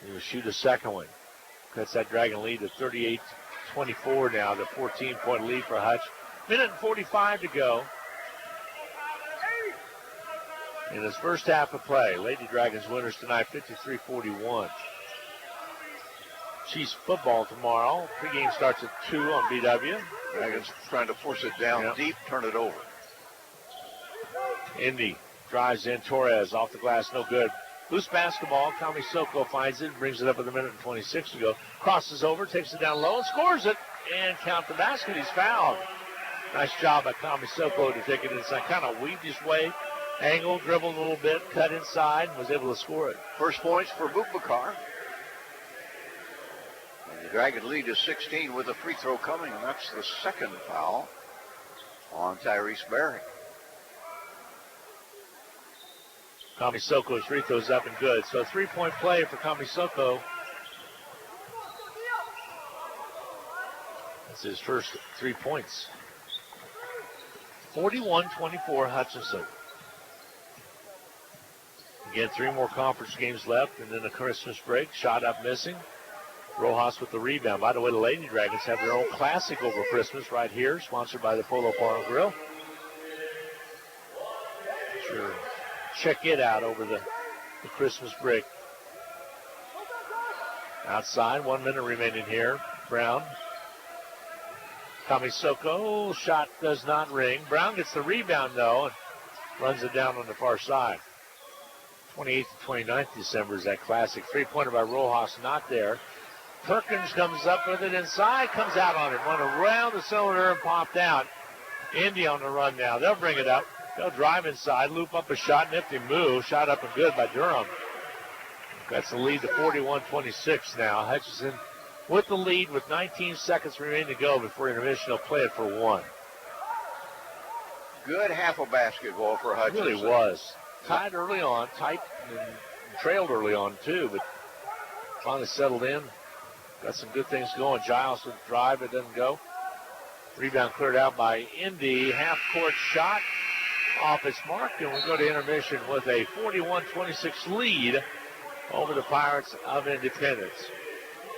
He will shoot a second one. Cuts that Dragon lead to 38-24 now, the 14-point lead for Hutch. Minute and 45 to go in his first half of play. Lady Dragons winners tonight, 53-41. Chiefs football tomorrow. Pregame starts at 2 on BW. Dragons trying to force it down deep, turn it over. Indy drives in. Torres off the glass, no good. Loose basketball. Kamisoko finds it, brings it up with a minute and 26 to go. Crosses over, takes it down low, and scores it. And count the basket. He's fouled. Nice job by Kamisoko to take it inside. Kind of weaved his way, angled, dribbled a little bit, cut inside, and was able to score it. First points for Bukbakar. And the Dragon lead is 16 with a free throw coming, and that's the second foul on Tyrese Berry. Kamisoko's free throw's up and good. So 3-point play for Kamisoko. That's his first 3 points. 41-24 Hutchinson. Again, 3 more conference games left and then a Christmas break. Shot up missing. Rojas with the rebound. By the way, the Lady Dragons have their own classic over Christmas right here, sponsored by the Polo Farm Grill. Sure. Check it out over the Christmas break. Outside, 1 minute remaining here. Brown. Kamisoko, shot does not ring. Brown gets the rebound though and runs it down on the far side. 28th to 29th December is that classic. 3-pointer by Rojas, not there. Perkins comes up with it inside, comes out on it. Went around the cylinder and popped out. Indy on the run now. They'll bring it up. They'll drive inside, loop up a shot, nifty move. Shot up and good by Durham. That's the lead to 41-26 now. Hutchinson with the lead with 19 seconds remaining to go before intermission. They'll play it for 1. Good half of basketball for Hutchinson. It really was. Tied early on, tight and trailed early on too, but finally settled in. Got some good things going. Giles with the drive, it doesn't go. Rebound cleared out by Indy. Half-court shot off its mark, and we go to intermission with a 41-26 lead over the Pirates of Independence.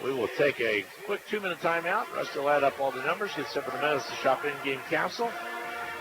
We will take a quick 2-minute timeout. Rusty will add up all the numbers, get some of the Medicine Shop in-game capsule.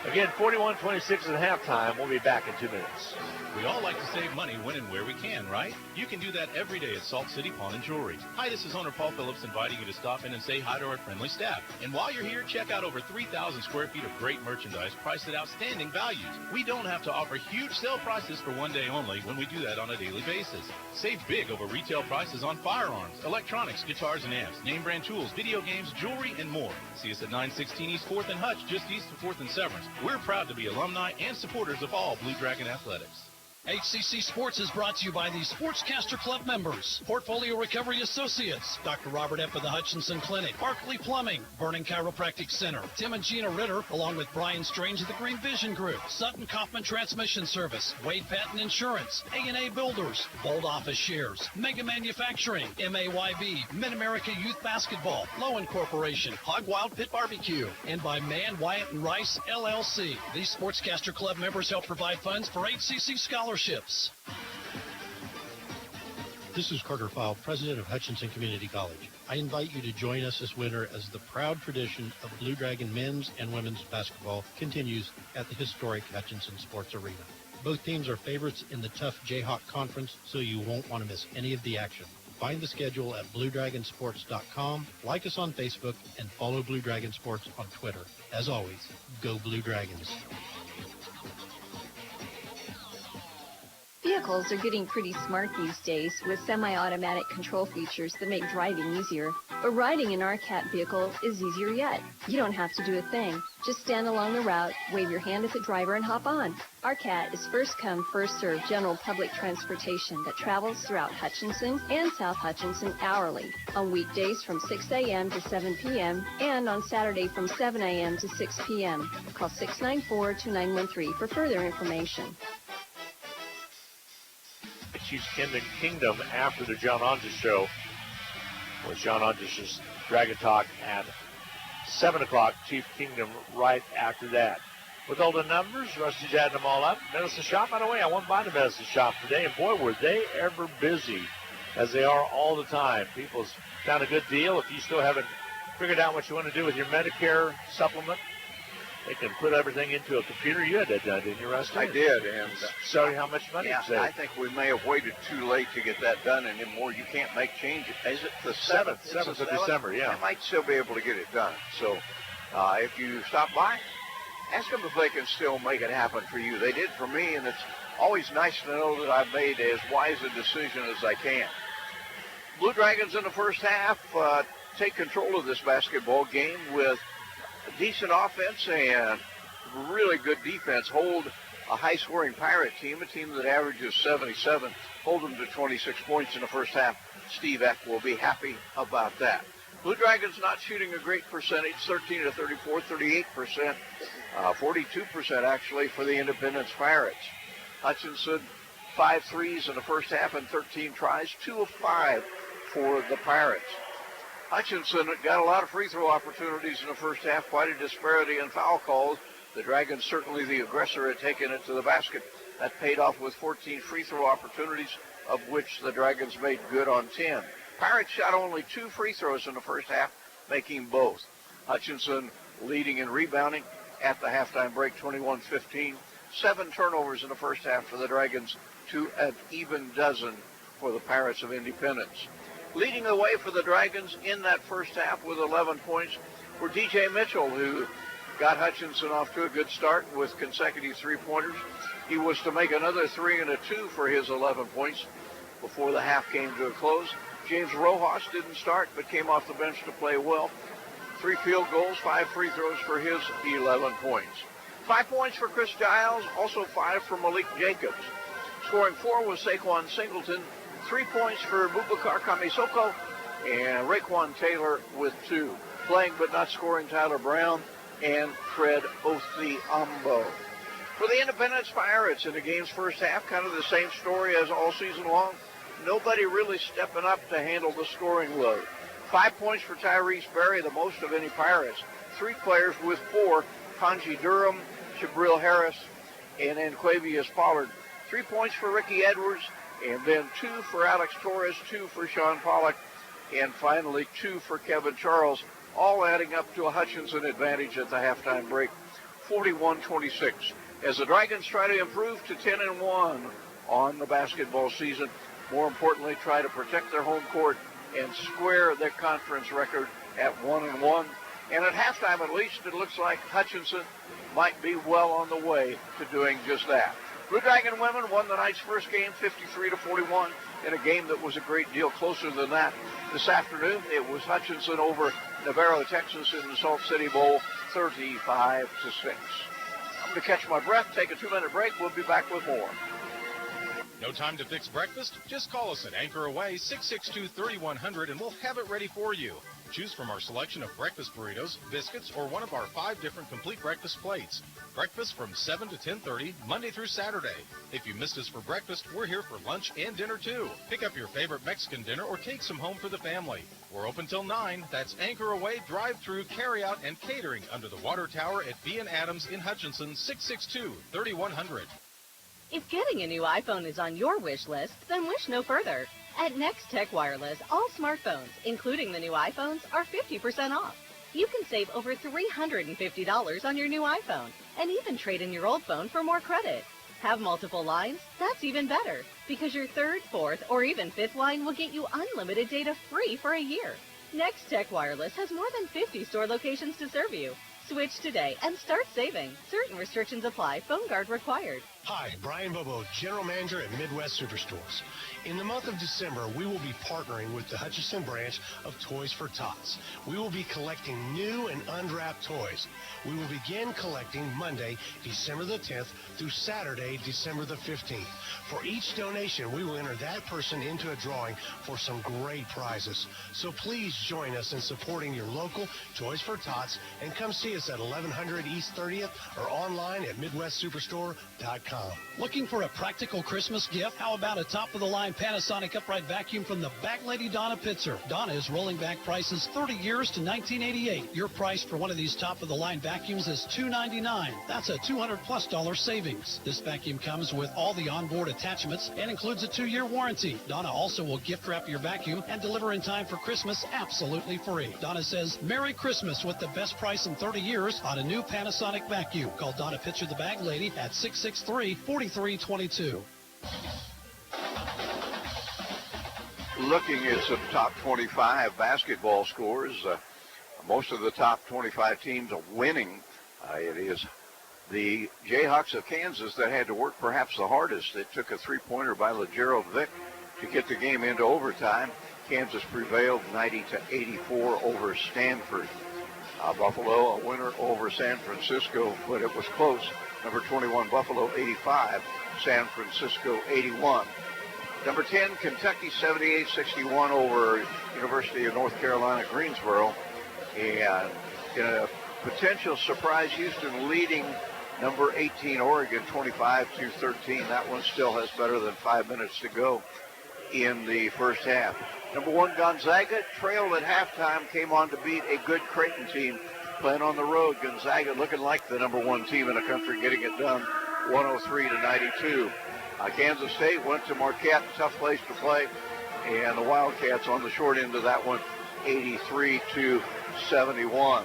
Again, 41-26 at halftime. We'll be back in 2 minutes. We all like to save money when and where we can, right? You can do that every day at Salt City Pawn and Jewelry. Hi, this is owner Paul Phillips inviting you to stop in and say hi to our friendly staff. And while you're here, check out over 3,000 square feet of great merchandise priced at outstanding values. We don't have to offer huge sale prices for one day only when we do that on a daily basis. Save big over retail prices on firearms, electronics, guitars and amps, name brand tools, video games, jewelry, and more. See us at 916 East 4th and Hutch, just east of 4th and Severance. We're proud to be alumni and supporters of all Blue Dragon athletics. HCC Sports is brought to you by the Sportscaster Club members, Portfolio Recovery Associates, Dr. Robert Epp of the Hutchinson Clinic, Barkley Plumbing, Vernon Chiropractic Center, Tim and Gina Ritter, along with Brian Strange of the Green Vision Group, Sutton Kaufman Transmission Service, Wade Patton Insurance, A&A Builders, Bold Office Shares, Mega Manufacturing, MAYB, Mid-America Youth Basketball, Lowen Corporation, Hog Wild Pit Barbecue, and by Mann, Wyatt, and Rice, LLC. These Sportscaster Club members help provide funds for HCC scholarships. This is Carter File, president of Hutchinson Community College. I invite you to join us this winter as the proud tradition of Blue Dragon men's and women's basketball continues at the historic Hutchinson Sports Arena. Both teams are favorites in the tough Jayhawk Conference, so you won't want to miss any of the action. Find the schedule at BlueDragonSports.com, like us on Facebook, and follow Blue Dragon Sports on Twitter. As always, go Blue Dragons. Vehicles are getting pretty smart these days with semi-automatic control features that make driving easier. But riding an RCAT vehicle is easier yet. You don't have to do a thing. Just stand along the route, wave your hand at the driver, and hop on. RCAT is first come, first served general public transportation that travels throughout Hutchinson and South Hutchinson hourly, on weekdays from 6 a.m. to 7 p.m. and on Saturday from 7 a.m. to 6 p.m. Call 694-2913 for further information. Chiefs Kingdom after the John Onges show, with John Onges' Dragon Talk at 7 o'clock. Chief Kingdom right after that. With all the numbers, Rusty's adding them all up. Medicine Shop, by the way, I went by the Medicine Shop today, and boy, were they ever busy, as they are all the time. People's found a good deal. If you still haven't figured out what you want to do with your Medicare supplement, they can put everything into a computer. You had that done, didn't you, Rusty? I did, and show you how much money you saved. I think we may have waited too late to get that done anymore. You can't make changes. Is it the 7th? 7th of December, yeah. I might still be able to get it done. So if you stop by, ask them if they can still make it happen for you. They did for me, and it's always nice to know that I've made as wise a decision as I can. Blue Dragons in the first half take control of this basketball game with decent offense and really good defense. Hold a high-scoring Pirate team, a team that averages 77, hold them to 26 points in the first half. Steve Eck will be happy about that. Blue Dragons not shooting a great percentage, 13 to 34, 38%, 42% actually for the Independence Pirates. Hutchinson, 5 threes in the first half and 13 tries, 2 of 5 for the Pirates. Hutchinson got a lot of free throw opportunities in the first half, quite a disparity in foul calls. The Dragons, certainly the aggressor, had taken it to the basket. That paid off with 14 free throw opportunities, of which the Dragons made good on 10. Pirates shot only 2 free throws in the first half, making both. Hutchinson leading in rebounding at the halftime break, 21-15. 7 turnovers in the first half for the Dragons, to an even dozen for the Pirates of Independence. Leading the way for the Dragons in that first half with 11 points were DJ Mitchell, who got Hutchinson off to a good start with consecutive three-pointers. He was to make another 3 and a 2 for his 11 points before the half came to a close. James Rojas didn't start but came off the bench to play well. 3 field goals, 5 free throws for his 11 points. 5 points for Chris Giles, also 5 for Malik Jacobs. Scoring 4 was Saquon Singleton. 3 points for Boubacar Kamisoko, and Raekwon Taylor with 2. Playing but not scoring Tyler Brown and Fred Othiambo. For the Independence Pirates in the game's first half, kind of the same story as all season long. Nobody really stepping up to handle the scoring load. 5 points for Tyrese Berry, the most of any Pirates. 3 players with 4, Kanji Durham, Shabril Harris, and then Quavius Pollard. 3 points for Ricky Edwards, and then 2 for Alex Torres, 2 for Sean Pollock, and finally 2 for Kevin Charles, all adding up to a Hutchinson advantage at the halftime break, 41-26. as the Dragons try to improve to 10-1 on the basketball season. More importantly, try to protect their home court and square their conference record at 1-1. And at halftime, at least, it looks like Hutchinson might be well on the way to doing just that. Blue Dragon women won the night's first game 53-41 in a game that was a great deal closer than that. This afternoon, it was Hutchinson over Navarro, Texas in the Salt City Bowl, 35-6. I'm going to catch my breath, take a 2-minute break. We'll be back with more. No time to fix breakfast? Just call us at Anchor Away 662-3100 and we'll have it ready for you. Choose from our selection of breakfast burritos, biscuits, or one of our 5 different complete breakfast plates. Breakfast from 7 to 10:30, Monday through Saturday. If you missed us for breakfast, we're here for lunch and dinner too. Pick up your favorite Mexican dinner or take some home for the family. We're open till 9. That's Anchor Away, drive-through, carry-out, and catering under the water tower at B & Adams in Hutchinson, 662-3100. If getting a new iPhone is on your wish list, then wish no further. At Next Tech Wireless, all smartphones, including the new iPhones, are 50% off. You can save over $350 on your new iPhone, and even trade in your old phone for more credit. Have multiple lines? That's even better, because your 3rd, 4th, or even 5th line will get you unlimited data free for a year. Next Tech Wireless has more than 50 store locations to serve you. Switch today and start saving. Certain restrictions apply. Phone guard required. Hi, Brian Bobo, General Manager at Midwest Superstores. In the month of December, we will be partnering with the Hutchinson branch of Toys for Tots. We will be collecting new and unwrapped toys. We will begin collecting Monday, December the 10th through Saturday, December the 15th. For each donation, we will enter that person into a drawing for some great prizes. So please join us in supporting your local Toys for Tots and come see us at 1100 East 30th or online at MidwestSuperstore.com. Looking for a practical Christmas gift? How about a top-of-the-line Panasonic upright vacuum from the back lady Donna Pitzer? Donna is rolling back prices 30 years to 1988. Your price for one of these top-of-the-line vacuums is $299. That's a $200+ savings. This vacuum comes with all the onboard attachments and includes a 2-year warranty. Donna also will gift wrap your vacuum and deliver in time for Christmas absolutely free. Donna says, Merry Christmas with the best price in 30 years on a new Panasonic vacuum. Call Donna Pitzer, the bag lady, at 663-4322. Looking at some top 25 basketball scores, most of the top 25 teams are winning. It is the Jayhawks of Kansas that had to work perhaps the hardest. It took a 3-pointer by LeGerald Vick to get the game into overtime. Kansas prevailed 90-84 over Stanford. Buffalo, a winner over San Francisco, but it was close. Number 21, Buffalo, 85. San Francisco, 81. Number 10, Kentucky, 78-61 over University of North Carolina, Greensboro. And in a potential surprise, Houston leading number 18, Oregon, 25-13. That one still has better than 5 minutes to go in the first half. Number 1, Gonzaga, trailed at halftime, came on to beat a good Creighton team playing on the road. Gonzaga looking like the number 1 team in the country, getting it done 103-92. Kansas State went to Marquette, tough place to play, and the Wildcats on the short end of that one, 83-71.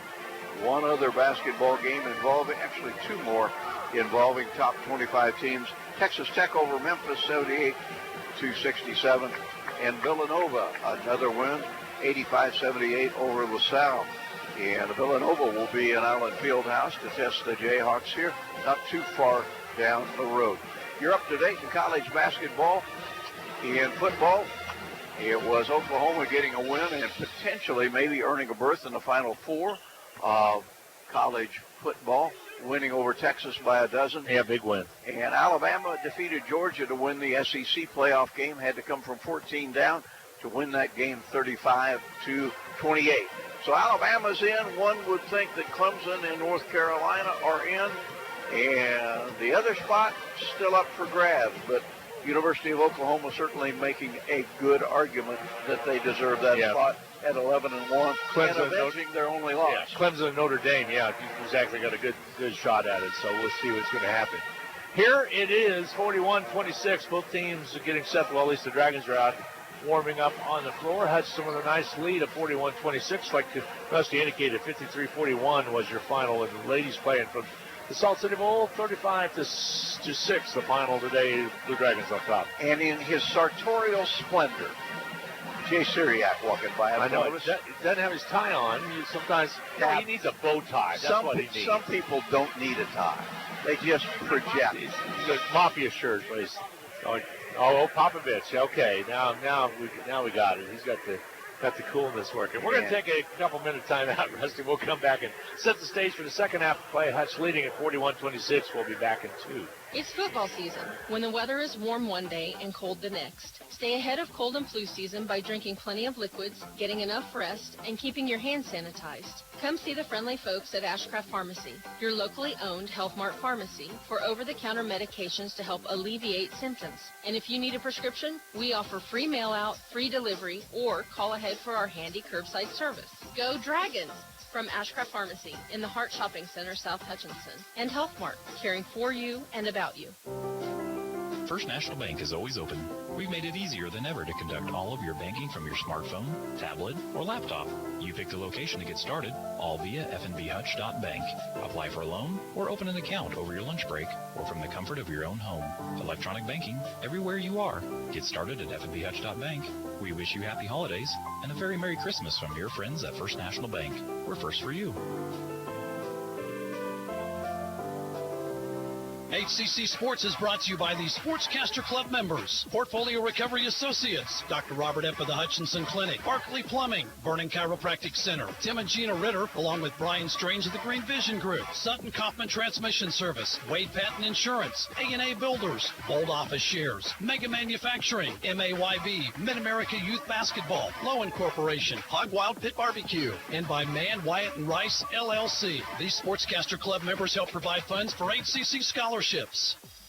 One other basketball game involving, actually 2 more, involving top 25 teams. Texas Tech over Memphis, 78-67. And Villanova, another win, 85-78 over LaSalle. And Villanova will be in Allen Fieldhouse to test the Jayhawks here, not too far down the road. You're up to date in college basketball. In football, it was Oklahoma getting a win and potentially maybe earning a berth in the Final Four of college football, winning over Texas by a dozen. Yeah, big win. And Alabama defeated Georgia to win the SEC playoff game. Had to come from 14 down to win that game 35-28. So Alabama's in. One would think that Clemson and North Carolina are in. And the other spot still up for grabs. But University of Oklahoma certainly making a good argument that they deserve that spot at 11-1 and avenging their only loss. Yeah, Clemson and Notre Dame, exactly, got a good shot at it, so we'll see what's going to happen. Here it is, 41-26. Both teams are getting set, well, at least the Dragons are out warming up on the floor. Hutchinson with a nice lead of 41-26, like Rusty indicated, 53-41 was your final, and the ladies playing from the Salt City Bowl, 35-6, the final today. Blue Dragons on top. And in his sartorial splendor, Jay Syriac walking by. I know. He doesn't have his tie on. Sometimes he needs a bow tie. That's what he needs. Some people don't need a tie. They just project. He's a mafia shirt, but he's Popovich. Okay, now we got it. He's got the coolness working. We're going to take a couple minute time out, Rusty. We'll come back and set the stage for the second half of play. Hutch leading at 41-26. We'll be back in 2. It's football season, when the weather is warm one day and cold the next. Stay ahead of cold and flu season by drinking plenty of liquids, getting enough rest, and keeping your hands sanitized. Come see the friendly folks at Ashcraft Pharmacy, your locally owned Health Mart pharmacy, for over-the-counter medications to help alleviate symptoms. And if you need a prescription, we offer free mail-out, free delivery, or call ahead for our handy curbside service. Go Dragons! From Ashcraft Pharmacy in the Hart Shopping Center, South Hutchinson, and Health Mart, caring for you and about you. First National Bank is always open. We've made it easier than ever to conduct all of your banking from your smartphone, tablet, or laptop. You pick the location to get started, all via fnbhutch.bank. Apply for a loan or open an account over your lunch break or from the comfort of your own home. Electronic banking everywhere you are. Get started at fnbhutch.bank. We wish you happy holidays and a very Merry Christmas from your friends at First National Bank. We're first for you. HCC Sports is brought to you by the Sportscaster Club members, Portfolio Recovery Associates, Dr. Robert F. of the Hutchinson Clinic, Barkley Plumbing, Vernon Chiropractic Center, Tim and Gina Ritter, along with Brian Strange of the Green Vision Group, Sutton Kaufman Transmission Service, Wade Patton Insurance, A&A Builders, Bold Office Shares, Mega Manufacturing, MAYB, Mid-America Youth Basketball, Lowen Corporation, Hog Wild Pit Barbecue, and by Mann, Wyatt, and Rice, LLC. These Sportscaster Club members help provide funds for HCC scholarships.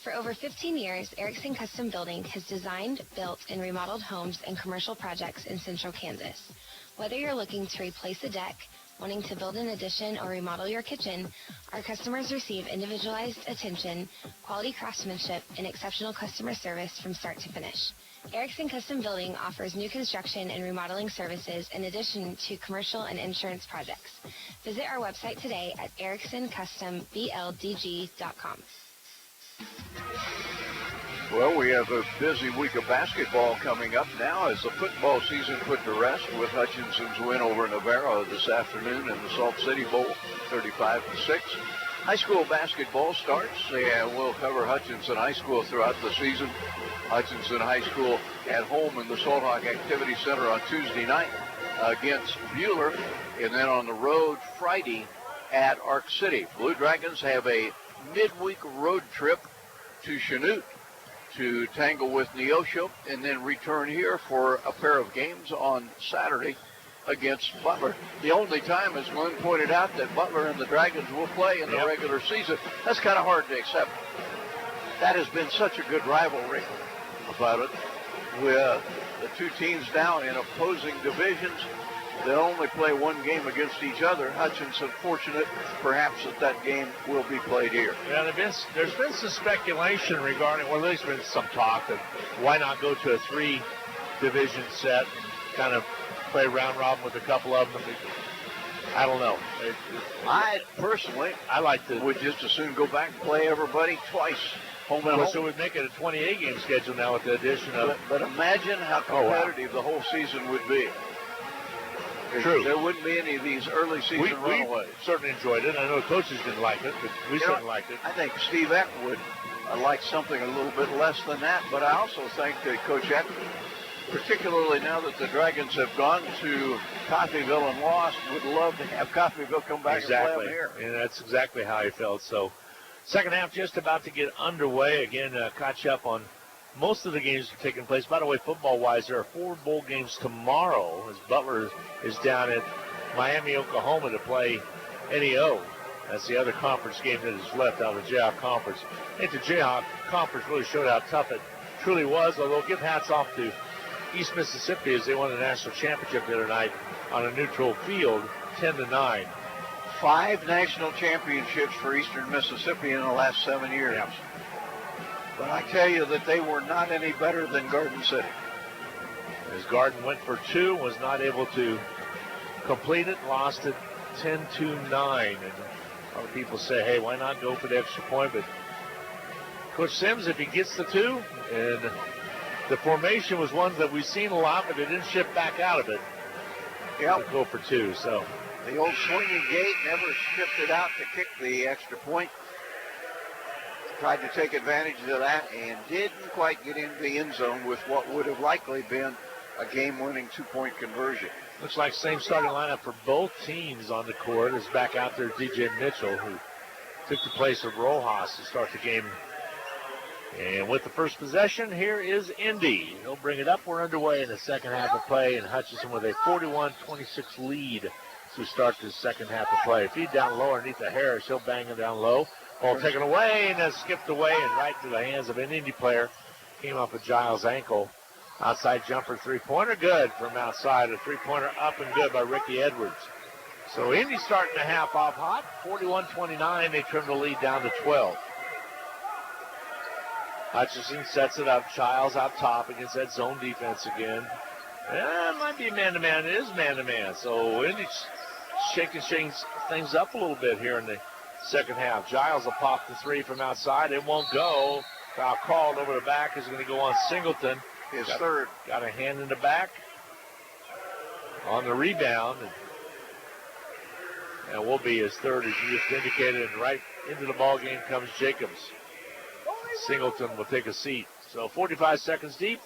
For over 15 years, Erickson Custom Building has designed, built, and remodeled homes and commercial projects in central Kansas. Whether you're looking to replace a deck, wanting to build an addition, or remodel your kitchen, our customers receive individualized attention, quality craftsmanship, and exceptional customer service from start to finish. Erickson Custom Building offers new construction and remodeling services in addition to commercial and insurance projects. Visit our website today at ericksoncustombldg.com. Well, we have a busy week of basketball coming up now as the football season put to rest with Hutchinson's win over Navarro this afternoon in the Salt City Bowl, 35-6. High school basketball starts, and we'll cover Hutchinson High School throughout the season. Hutchinson High School at home in the Salt Hawk Activity Center on Tuesday night against Buhler, and then on the road Friday at Arc City. Blue Dragons have a midweek road trip to Chanute to tangle with Neosho and then return here for a pair of games on Saturday against Butler. The only time, as Glenn pointed out, that Butler and the Dragons will play in the regular season. That's kind of hard to accept. That has been such a good rivalry about it with the two teams now in opposing divisions. They'll only play one game against each other. Hutchinson fortunate, perhaps, that game will be played here. Yeah, there's been some speculation regarding, well, at least been some talk of why not go to a 3-division set, kind of play round robin with a couple of them. I don't know. I personally, would just as soon go back and play everybody twice. Home and home. So we'd make it a 28-game schedule now with the addition of. But imagine how competitive the whole season would be. True. There wouldn't be any of these early season runaways. We certainly enjoyed it. I know coaches didn't like it, but we certainly liked it. I think Steve Eck would like something a little bit less than that, but I also think that Coach Eck, particularly now that the Dragons have gone to Coffeyville and lost, would love to have Coffeyville come back and play them here. And that's exactly how he felt. So second half just about to get underway. Again, catch up on most of the games are taking place. By the way, football-wise, there are 4 bowl games tomorrow as Butler is down at Miami, Oklahoma to play NEO. That's the other conference game that is left out of the Jayhawk Conference. I think the Jayhawk Conference really showed how tough it truly was, although give hats off to East Mississippi as they won the national championship the other night on a neutral field, 10-9. 5 national championships for Eastern Mississippi in the last 7 years. Yep. But I tell you that they were not any better than Garden City. As Garden went for 2, was not able to complete it, lost it 10-9. And A lot of people say, hey, why not go for the extra point? But Coach Sims, if he gets the 2, and the formation was one that we've seen a lot, but they didn't shift back out of it. Yep. Go for 2, so. The old swinging gate, never shifted out to kick the extra point. Tried to take advantage of that and didn't quite get into the end zone with what would have likely been a game-winning 2-point conversion. Looks like same starting lineup for both teams on the court. Is back out there DJ Mitchell, who took the place of Rojas to start the game. And with the first possession, here is Indy. He'll bring it up. We're underway in the second half of play, and Hutchinson with a 41-26 lead to start the second half of play. Feed down low underneath the Harris. He'll bang it down low. Ball taken away and then skipped away and right to the hands of an Indy player. Came off of Giles' ankle. Outside jumper, three-pointer, good from outside. A three-pointer up and good by Ricky Edwards. So Indy starting the half off hot. 41-29. They trim the lead down to 12. Hutchinson sets it up. Giles out top against that zone defense again. It might be man-to-man. It is man-to-man. So Indy's shaking things up a little bit here in the second half. Giles will pop the 3 from outside. It won't go. Foul called over the back is going to go on Singleton. His third. Got a hand in the back on the rebound. And will be his third, as you just indicated. And right into the ball game comes Jacobs. Singleton will take a seat. So 45 seconds deep.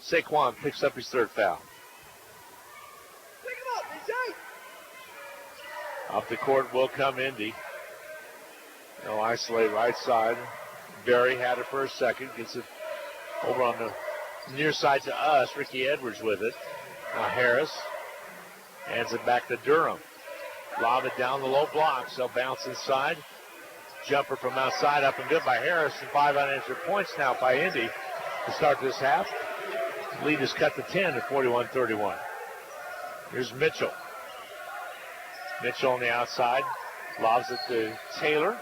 Saquon picks up his third foul. Off the court will come Indy. They'll isolate right side. Barry had it for a second. Gets it over on the near side to us. Ricky Edwards with it. Now Harris hands it back to Durham. Lob it down the low blocks. They'll bounce inside. Jumper from outside up and good by Harris. And 5 unanswered points now by Indy to start this half. Lead is cut to 10 at 41-31. Here's Mitchell. Mitchell on the outside. Lobs it to Taylor.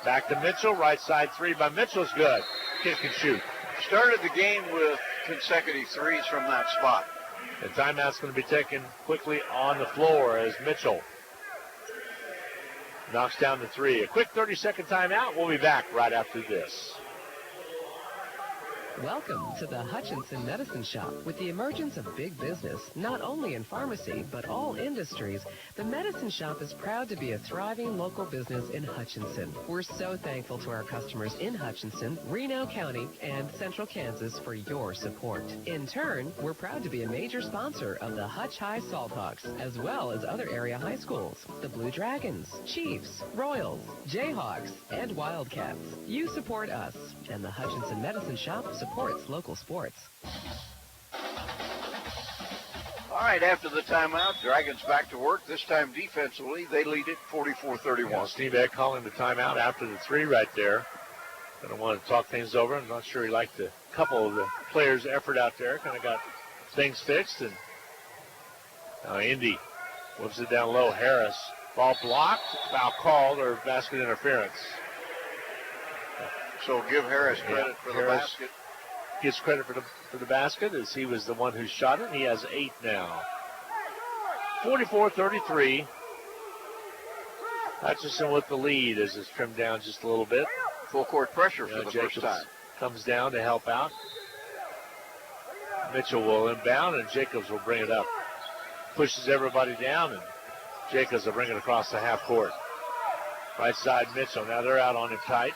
Back to Mitchell. Right side 3 by Mitchell's good. Kick and shoot. Started the game with consecutive threes from that spot. The timeout's going to be taken quickly on the floor as Mitchell knocks down the 3. A quick 30-second timeout. We'll be back right after this. Welcome to the Hutchinson Medicine Shop. With the emergence of big business, not only in pharmacy, but all industries, the Medicine Shop is proud to be a thriving local business in Hutchinson. We're so thankful to our customers in Hutchinson, Reno County, and Central Kansas for your support. In turn, we're proud to be a major sponsor of the Hutch High Salthawks, as well as other area high schools, the Blue Dragons, Chiefs, Royals, Jayhawks, and Wildcats. You support us, and the Hutchinson Medicine Shop supports local sports. All right, after the timeout, Dragons back to work. This time defensively, they lead it 44-31. Yeah, Steve Egg calling the timeout after the 3 right there. Going to want to talk things over. I'm not sure he liked a couple of the players' effort out there. Kind of got things fixed. And now Indy whips it down low. Harris, ball blocked, foul called, or basket interference. So give Harris credit for the basket. Gets credit for the basket as he was the one who shot it. He has 8 now. 44-33. Hutchinson with the lead as it's trimmed down just a little bit. Full court pressure for the Jacobs first time. Comes down to help out. Mitchell will inbound and Jacobs will bring it up. Pushes everybody down and Jacobs will bring it across the half court. Right side Mitchell. Now they're out on him tight.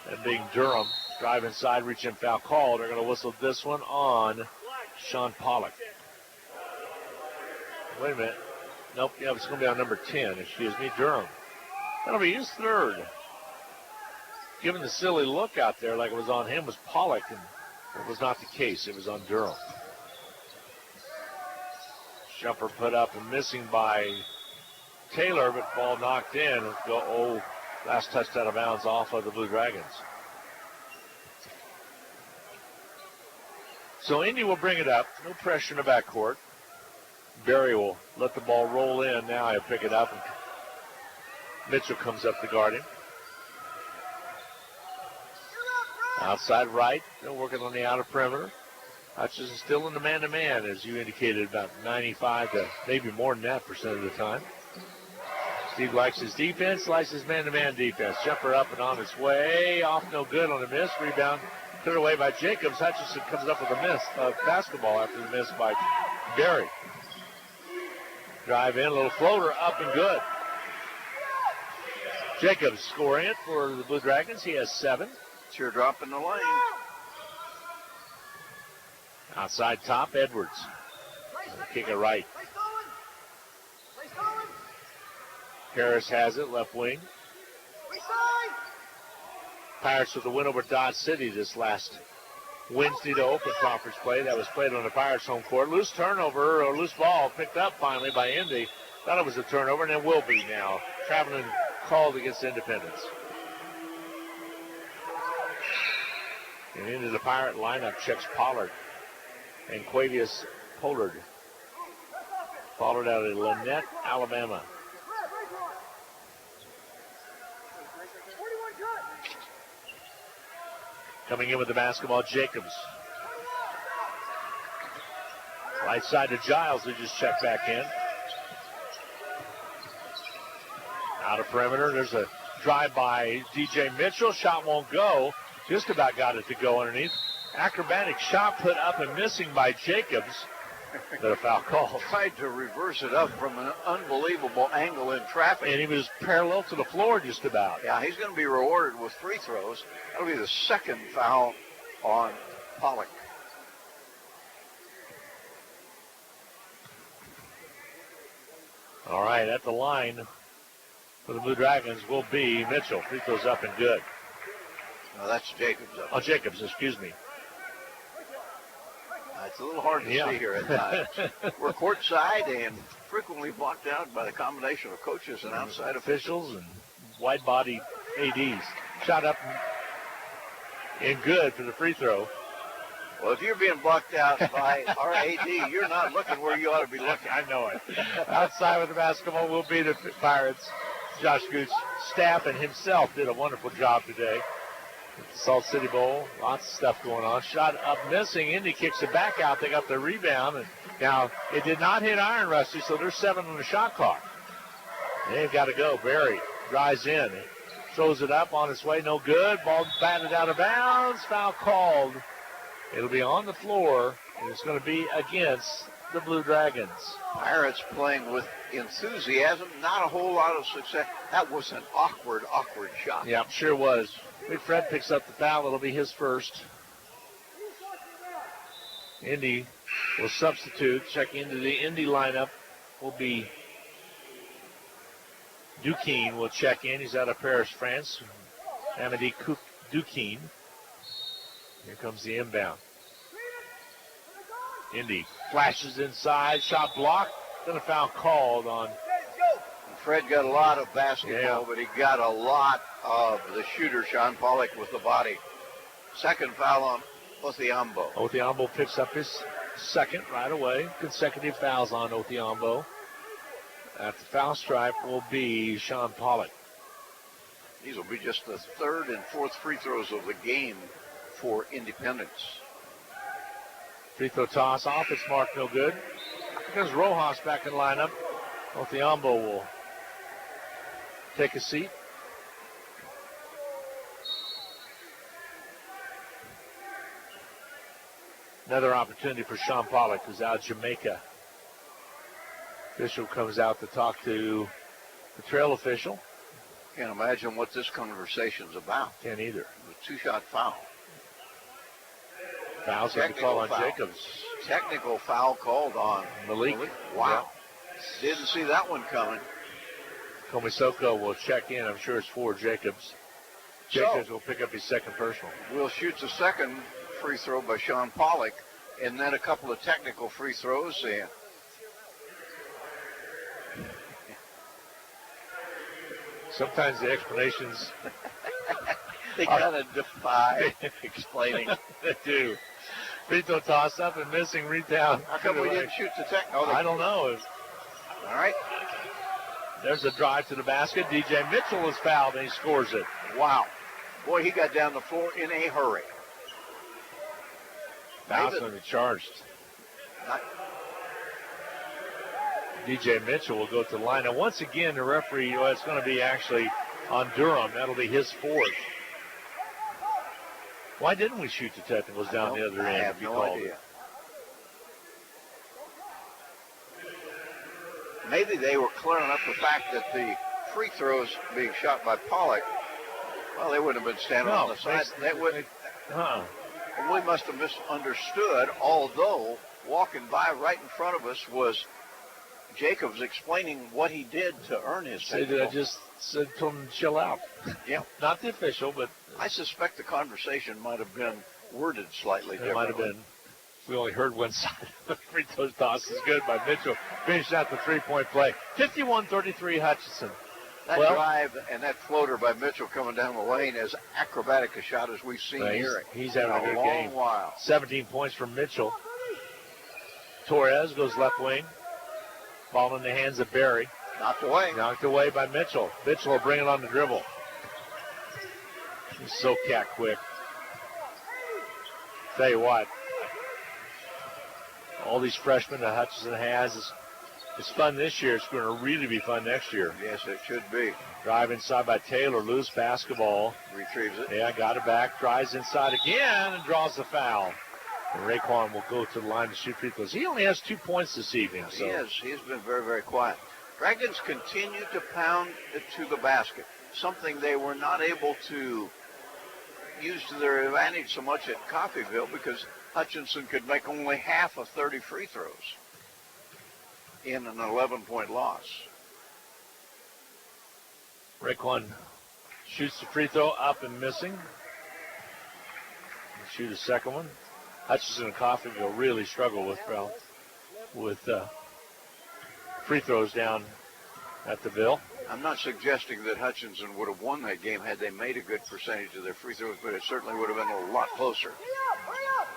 And being Durham. Drive inside, reach in, foul call. They're going to whistle this one on Sean Pollock. Wait a minute. Nope, yeah, it's going to be on number 10. Excuse me, Durham. That'll be his third. Given the silly look out there like it was on him was Pollock, and it was not the case. It was on Durham. Jumper put up and missing by Taylor, but ball knocked in. Last touched out of bounds off of the Blue Dragons. So Indy will bring it up. No pressure in the backcourt. Barry will let the ball roll in. Now he'll pick it up. And Mitchell comes up to guard him. Outside right. They're working on the outer perimeter. Hutchinson still in the man-to-man, as you indicated, about 95 to maybe more than that % of the time. Steve likes his defense, likes his man-to-man defense. Jumper up and on its way. Off no good on the miss. Rebound cleared away by Jacobs. Hutchinson comes up with a miss of basketball after the miss by Berry. Drive in, a little floater, up and good. Jacobs scoring it for the Blue Dragons. He has 7. Teardrop in the lane. Outside top, Edwards. Kick it right. Harris has it, left wing. Pirates with a win over Dodge City this last Wednesday to open conference play. That was played on the Pirates' home court. Loose turnover, or loose ball picked up finally by Indy. Thought it was a turnover, and it will be now. Traveling called against Independence. And into the Pirate lineup checks Pollard and Quavius Pollard. Pollard out of Lynette, Alabama. Coming in with the basketball, Jacobs. Right side to Giles, who just checked back in. Out of perimeter, there's a drive by DJ Mitchell. Shot won't go. Just about got it to go underneath. Acrobatic shot put up and missing by Jacobs. But a foul call. Tried to reverse it up from an unbelievable angle in traffic. And he was parallel to the floor just about. Yeah, he's going to be rewarded with free throws. That'll be the second foul on Pollock. All right, at the line for the Blue Dragons will be Mitchell. Free throws up and good. No, that's Jacobs. Oh, Jacobs, excuse me. It's a little hard to see here at times. We're courtside and frequently blocked out by the combination of coaches and outside officials and wide-body ADs. Shot up and good for the free throw. Well, if you're being blocked out by our AD, you're not looking where you ought to be looking. I know it. Outside with the basketball will be the Pirates. Josh Gooch, staff, and himself did a wonderful job today. The Salt City Bowl, lots of stuff going on. Shot up missing. Indy kicks it back out. They got the rebound. And now, it did not hit Iron Rusty, so there's 7 on the shot clock. They've got to go. Barry drives in. Throws it up on its way. No good. Ball batted out of bounds. Foul called. It'll be on the floor, and it's going to be against the Blue Dragons. Pirates playing with enthusiasm. Not a whole lot of success. That was an awkward shot. Yeah, sure was. Big Fred picks up the foul. It'll be his first. Indy will substitute. Check into the Indy lineup will be Duquesne will check in. He's out of Paris, France. Amity Duquesne. Here comes the inbound. Indy flashes inside. Shot blocked. Then a foul called on. Fred got a lot of basketball, but he got a lot of the shooter, Sean Pollock, with the body. Second foul on Othiambo. Othiambo picks up his second right away. Consecutive fouls on Othiambo. At the foul stripe will be Sean Pollock. These will be just the third and fourth free throws of the game for Independence. Free throw toss off. It's marked no good. Here comes Rojas back in lineup. Othiambo will take a seat. Another opportunity for Sean Pollock, who's out of Jamaica. Official comes out to talk to the trail official. Can't imagine what this conversation's about. Can't either. A two-shot foul. Foul's going to be called on Jacobs. Technical foul called on Malik. Wow. Yeah. Didn't see that one coming. Komisoko will check in. I'm sure it's for Jacobs. Jacobs will pick up his second personal. Will shoot the second free throw by Sean Pollock, and then a couple of technical free throws. And sometimes the explanations they kind of defy explaining. They do. Free throw toss up and missing rebound. How come we didn't shoot the technical? I don't know. All right. There's a drive to the basket. DJ Mitchell is fouled, and he scores it. Wow. Boy, he got down the floor in a hurry. Foul's going to be charged. DJ Mitchell will go to the line. Now, once again, the referee, it's going to be actually on Durham. That'll be his fourth. Why didn't we shoot the technicals down the other end? I have no idea. Maybe they were clearing up the fact that the free throws being shot by Pollock, well, they wouldn't have been standing on the side. We must have misunderstood, although walking by right in front of us was Jacobs explaining what he did to earn his technical. I just said to him, chill out. Yeah. Not the official, but... I suspect the conversation might have been worded slightly differently. It might have been. We only heard one side. The free throw toss is good by Mitchell. Finished out the three-point play. 51-33 Hutchinson. That drive and that floater by Mitchell coming down the lane as acrobatic a shot as we've seen here. He's having a good game. While. 17 points from Mitchell. Torres goes left wing. Ball in the hands of Barry. Knocked away by Mitchell. Mitchell will bring it on the dribble. He's so cat quick. Tell you what, all these freshmen that Hutchinson has, it's fun this year. It's going to really be fun next year. Yes, it should be. Drive inside by Taylor, loose basketball. Retrieves it. Yeah, got it back. Drives inside again and draws the foul. And Raekwon will go to the line to shoot free throws. He only has 2 points this evening. So. He has. He's been very, very quiet. Dragons continue to pound it to the basket, something they were not able to use to their advantage so much at Coffeyville because Hutchinson could make only half of 30 free throws in an 11-point loss. Raekwon shoots the free throw up and missing. Shoot a second one. Hutchinson and Coffeyville really struggle with free throws down at the Ville. I'm not suggesting that Hutchinson would have won that game had they made a good percentage of their free throws, but it certainly would have been a lot closer.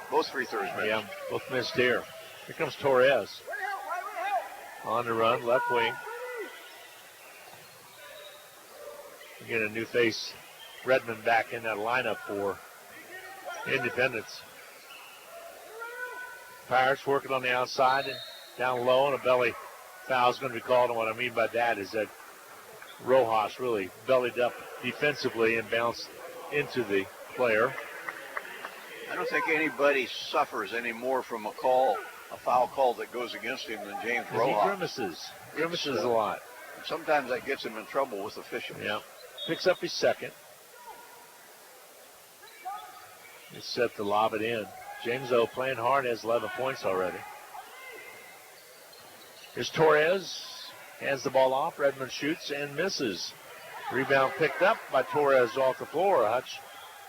Both free throws missed. Yeah, both missed here. Here comes Torres. On the run, left wing. Again, a new face, Redmond, back in that lineup for Independence. Pirates working on the outside and down low, and a belly foul is going to be called. And what I mean by that is that Rojas really bellied up defensively and bounced into the player. I don't think anybody suffers any more from a foul call that goes against him than James Rojas. He grimaces a lot. Sometimes that gets him in trouble with officials. Yeah. Picks up his second. He's set to lob it in. James O playing hard, has 11 points already. Here's Torres. Hands the ball off. Redmond shoots and misses. Rebound picked up by Torres off the floor. Hutch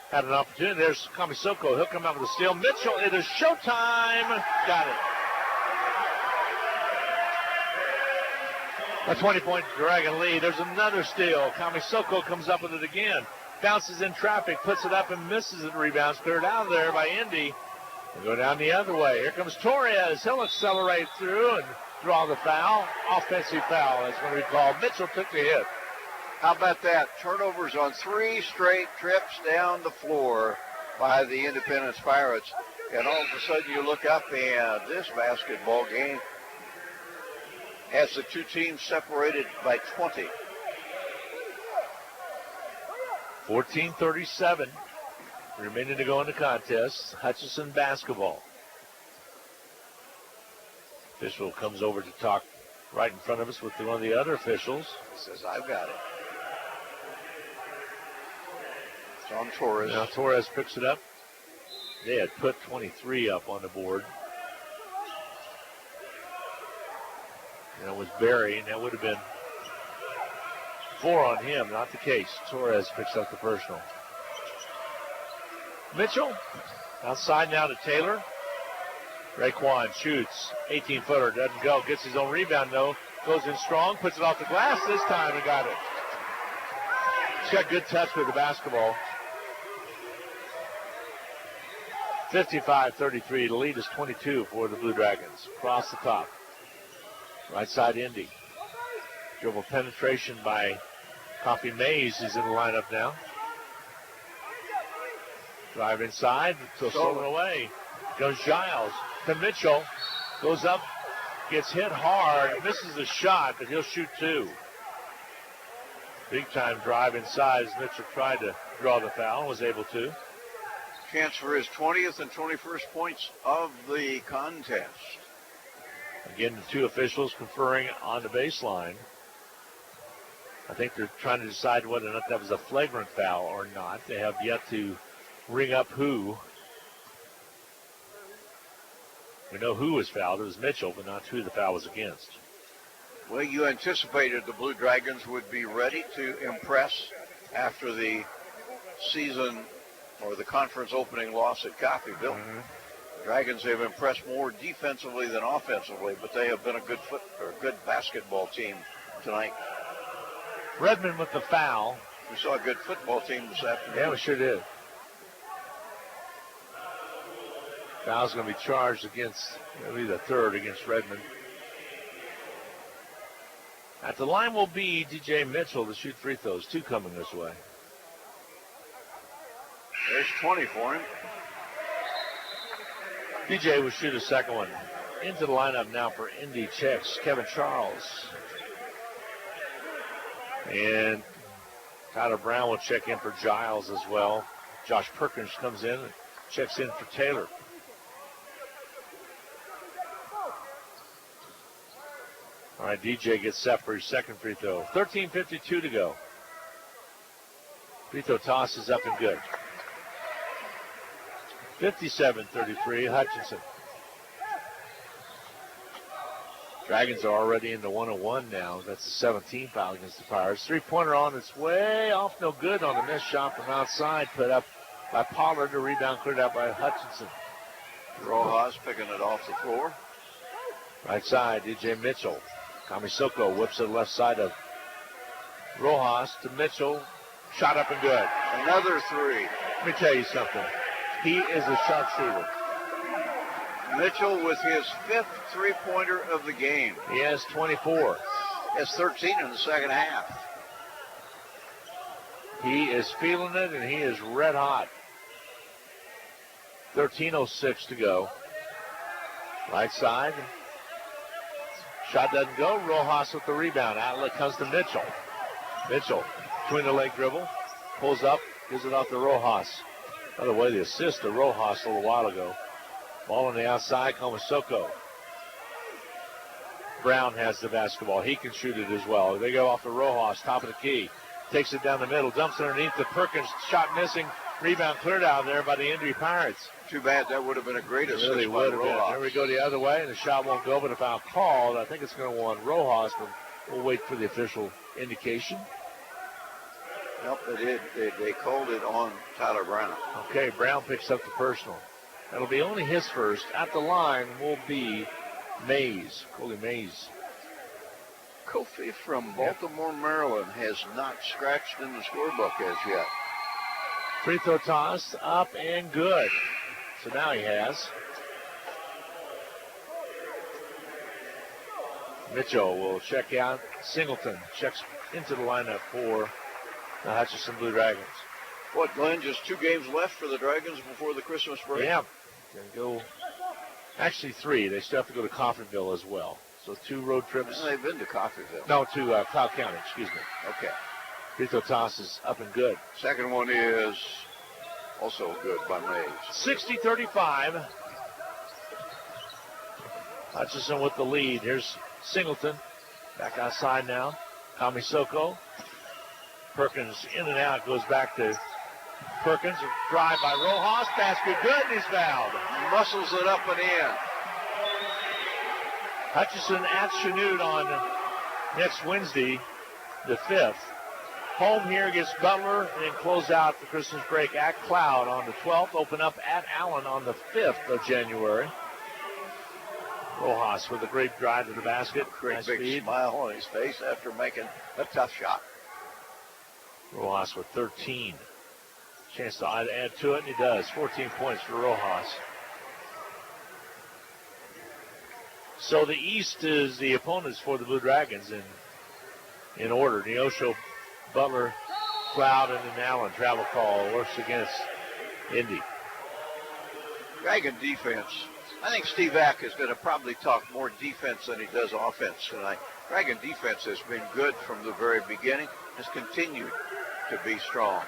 had an opportunity. There's Kamisoko. He'll come out with a steal. Mitchell, it is showtime. Got it. A 20-point Dragon lead. There's another steal. Kamisoko comes up with it again. Bounces in traffic, puts it up and misses it. Rebounds cleared out of there by Indy. They go down the other way. Here comes Torres. He'll accelerate through and draw the foul. Offensive foul. That's going to be called. Mitchell took the hit. How about that? Turnovers on 3 straight trips down the floor by the Independence Pirates. And all of a sudden you look up and this basketball game has the two teams separated by 20. 14:37 remaining to go in the contest. Hutchinson basketball. Official comes over to talk right in front of us with one of the other officials. He says, I've got it. It's on Torres. Now Torres picks it up. They had put 23 up on the board. And it was Barry, and that would have been 4 on him. Not the case. Torres picks up the personal. Mitchell outside now to Taylor. Raekwon shoots. 18-footer. Doesn't go. Gets his own rebound, though. Goes in strong. Puts it off the glass this time and got it. He's got good touch with the basketball. 55-33. The lead is 22 for the Blue Dragons. Across the top. Right side Indy. Dribble penetration by Coffee Mays is in the lineup now. Drive inside. Stolen away. Goes Giles to Mitchell. Goes up gets hit hard, misses the shot, but he'll shoot 2. Big time drive inside as Mitchell tried to draw the foul and was able to. Chance for his 20th and 21st points of the contest. Again, the 2 officials conferring on the baseline. I think they're trying to decide whether or not that was a flagrant foul or not. They have yet to ring up who. We know who was fouled. It was Mitchell, but not who the foul was against. Well, you anticipated the Blue Dragons would be ready to impress after the season or the conference opening loss at Coffeyville. The Dragons have impressed more defensively than offensively, but they have been a good basketball team tonight. Redmond with the foul. We saw a good football team this afternoon. Yeah, we sure did. Foul's going to be charged against, it'll be the 3rd against Redmond. At the line will be DJ Mitchell to shoot free throws. 2 coming this way. There's 20 for him. DJ will shoot a second one. Into the lineup now for Indy checks Kevin Charles. And Tyler Brown will check in for Giles as well. Josh Perkins comes in and checks in for Taylor. All right, DJ gets set for his second free throw. 13:52 to go. Free throw toss is up and good. 57-33, Hutchinson. Dragons are already in the 101 now. That's the 17th foul against the Pirates. 3-pointer on its way. Off no good on the missed shot from outside. Put up by Pollard. The rebound cleared out by Hutchinson. Rojas picking it off the floor. Right side, DJ Mitchell. Kamisoko whips to the left side of Rojas to Mitchell. Shot up and good. Another 3. Let me tell you something. He is a sharpshooter. Mitchell with his 5th 3-pointer of the game. He has 24. He has 13 in the second half. He is feeling it, and he is red hot. 13:06 to go. Right side. Shot doesn't go. Rojas with the rebound. Outlet comes to Mitchell. Mitchell, between the leg dribble, pulls up, gives it off to Rojas. By the way, the assist to Rojas a little while ago. Ball on the outside, Komisoko. Brown has the basketball. He can shoot it as well. They go off to Rojas, top of the key. Takes it down the middle, dumps it underneath the Perkins. Shot missing. Rebound cleared out there by the Indy Pirates. Too bad. That would have been a great assist. Really by would have been. Rojas. There we go the other way, and the shot won't go, but if I'm called, I think it's going to go on Rojas, but we'll wait for the official indication. Nope, they did. They called it on Tyler Brown. Okay, Brown picks up the personal. That'll be only his first. At the line will be Mays, Coley Mays. Kofi from Baltimore, Maryland has not scratched in the scorebook as yet. Free throw toss up and good. So now he has. Mitchell will check out. Singleton checks into the lineup for the Hutchinson Blue Dragons. What, Glenn, just 2 games left for the Dragons before the Christmas break? Yeah. Go. Actually 3. They still have to go to Coffeyville as well. So 2 road trips. Well, they've been to Coffeyville. No, to Cloud County, excuse me. Okay. Free throw toss is up and good. Second one is also good by Mays. 60-35. Hutchinson with the lead. Here's Singleton. Back outside now. Kamisoko. Perkins in and out. Goes back to Perkins. Drive by Rojas. Basket good, and he's fouled. Muscles it up and in. Hutchinson at Chanute on next Wednesday, the 5th. Home here against Butler, and then close out the Christmas break at Cloud on the 12th. Open up at Allen on the 5th of January. Rojas with a great drive to the basket. Great nice big speed. smile on his face after making a tough shot. Rojas with 13. Chance to add to it, and he does. 14 points for Rojas. So the East is the opponents for the Blue Dragons in order. Neosho, Butler, Cloud, and then Allen. Travel call works against Indy. Dragon defense I think Steve Ack is going to probably talk more defense than he does offense tonight. Dragon defense has been good from the very beginning, has continued to be strong.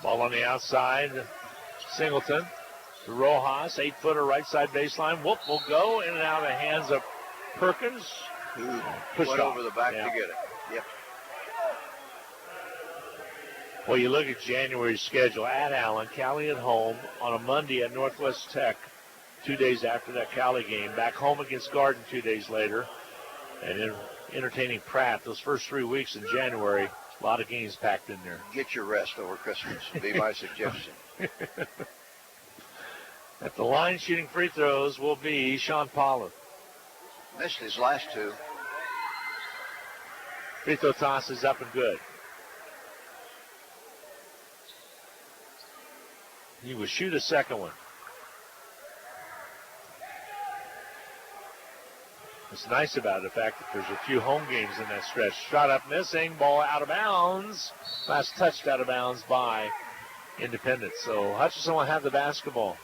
Ball on the outside. Singleton to Rojas, 8-footer right side baseline. Whoop will go in and out of the hands of Perkins, who pushed went off. over the back Yeah. to get it. Yep. Well, you look at January's schedule at Allen, Cali at home on a Monday at Northwest Tech, 2 days after that Cali game, back home against Garden 2 days later, and then entertaining Pratt. Those first 3 weeks in January, a lot of games packed in there. Get your rest over Christmas would be my suggestion. At the line shooting free throws will be Sean Pollard. Missed his last two. Free throw toss is up and good. He will shoot a second one. What's nice about it, the fact that there's a few home games in that stretch. Shot up missing, ball out of bounds. Last touched out of bounds by Independence. So Hutchinson will have the basketball.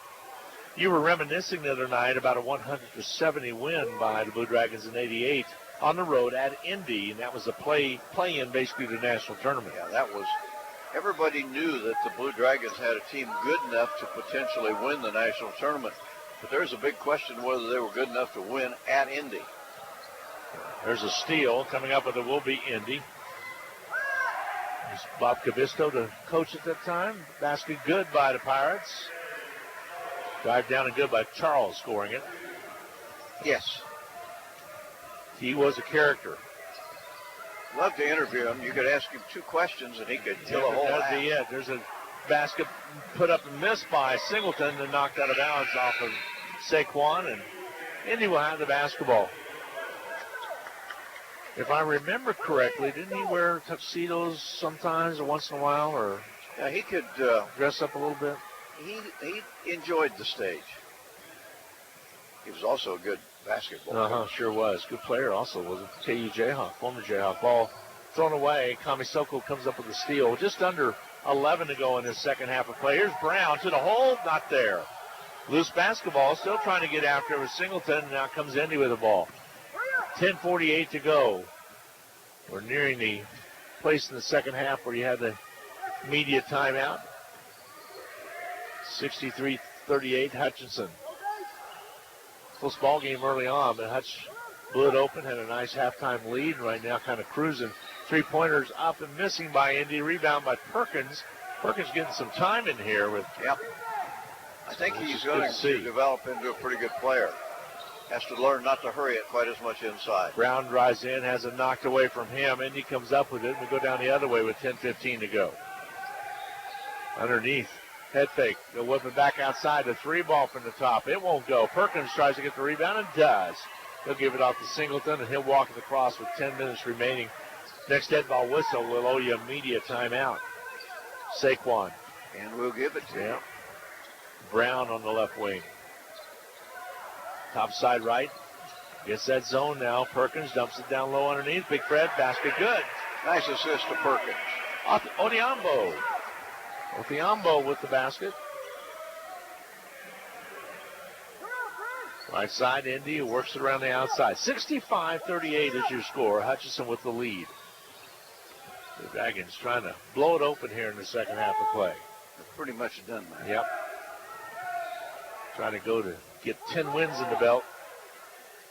You were reminiscing the other night about a 100-70 win by the Blue Dragons in '88 on the road at Indy, and that was a play-in basically to the national tournament. Yeah, that was. Everybody knew that the Blue Dragons had a team good enough to potentially win the national tournament, but there's a big question whether they were good enough to win at Indy. There's a steal coming up with it will be Indy. There's Bob Cavisto, the coach at that time. Basket good by the Pirates. Drive down and good by Charles scoring it. Yes. He was a character. Love to interview him. You could ask him 2 questions and he could kill a whole half. That'd be it. There's a basket put up and missed by Singleton and knocked out of bounds off of Saquon, and Indy will have the basketball. If I remember correctly, didn't he wear tuxedos sometimes or once in a while, or he could dress up a little bit? He enjoyed the stage. He was also a good basketball player. Sure was. Good player also, was it? KU Jayhawk, former Jayhawk. Ball thrown away. Kamisoko comes up with a steal. Just under 11 to go in this second half of play. Here's Brown to the hole. Not there. Loose basketball. Still trying to get after it with Singleton. Now comes Indy with the ball. 10:48 to go. We're nearing the place in the second half where you had the media timeout. 63-38 Hutchinson. Close ball game early on, but Hutch blew it open, had a nice halftime lead. Right now kind of cruising. 3-pointers up and missing by Indy. Rebound by Perkins. Perkins getting some time in here with. Yep. I think he's going to develop into a pretty good player. Has to learn not to hurry it quite as much inside. Brown drives in, has it knocked away from him. Indy comes up with it, and we go down the other way with 10:15 to go. Underneath, head fake. They'll whip it back outside. The 3 ball from the top. It won't go. Perkins tries to get the rebound and does. He'll give it off to Singleton, and he'll walk it across with 10 minutes remaining. Next dead ball whistle will owe you a media timeout. Saquon. And we'll give it to him. Brown on the left wing. Top side right. Gets that zone now. Perkins dumps it down low underneath. Big Fred, basket good. Nice assist to Perkins. Odiambo. Othiambo with the basket. Right side, Indy, who works it around the outside. 65-38 is your score. Hutchinson with the lead. The Dragons trying to blow it open here in the second half of play. They're pretty much done, man. Yep. Trying to go to get 10 wins in the belt,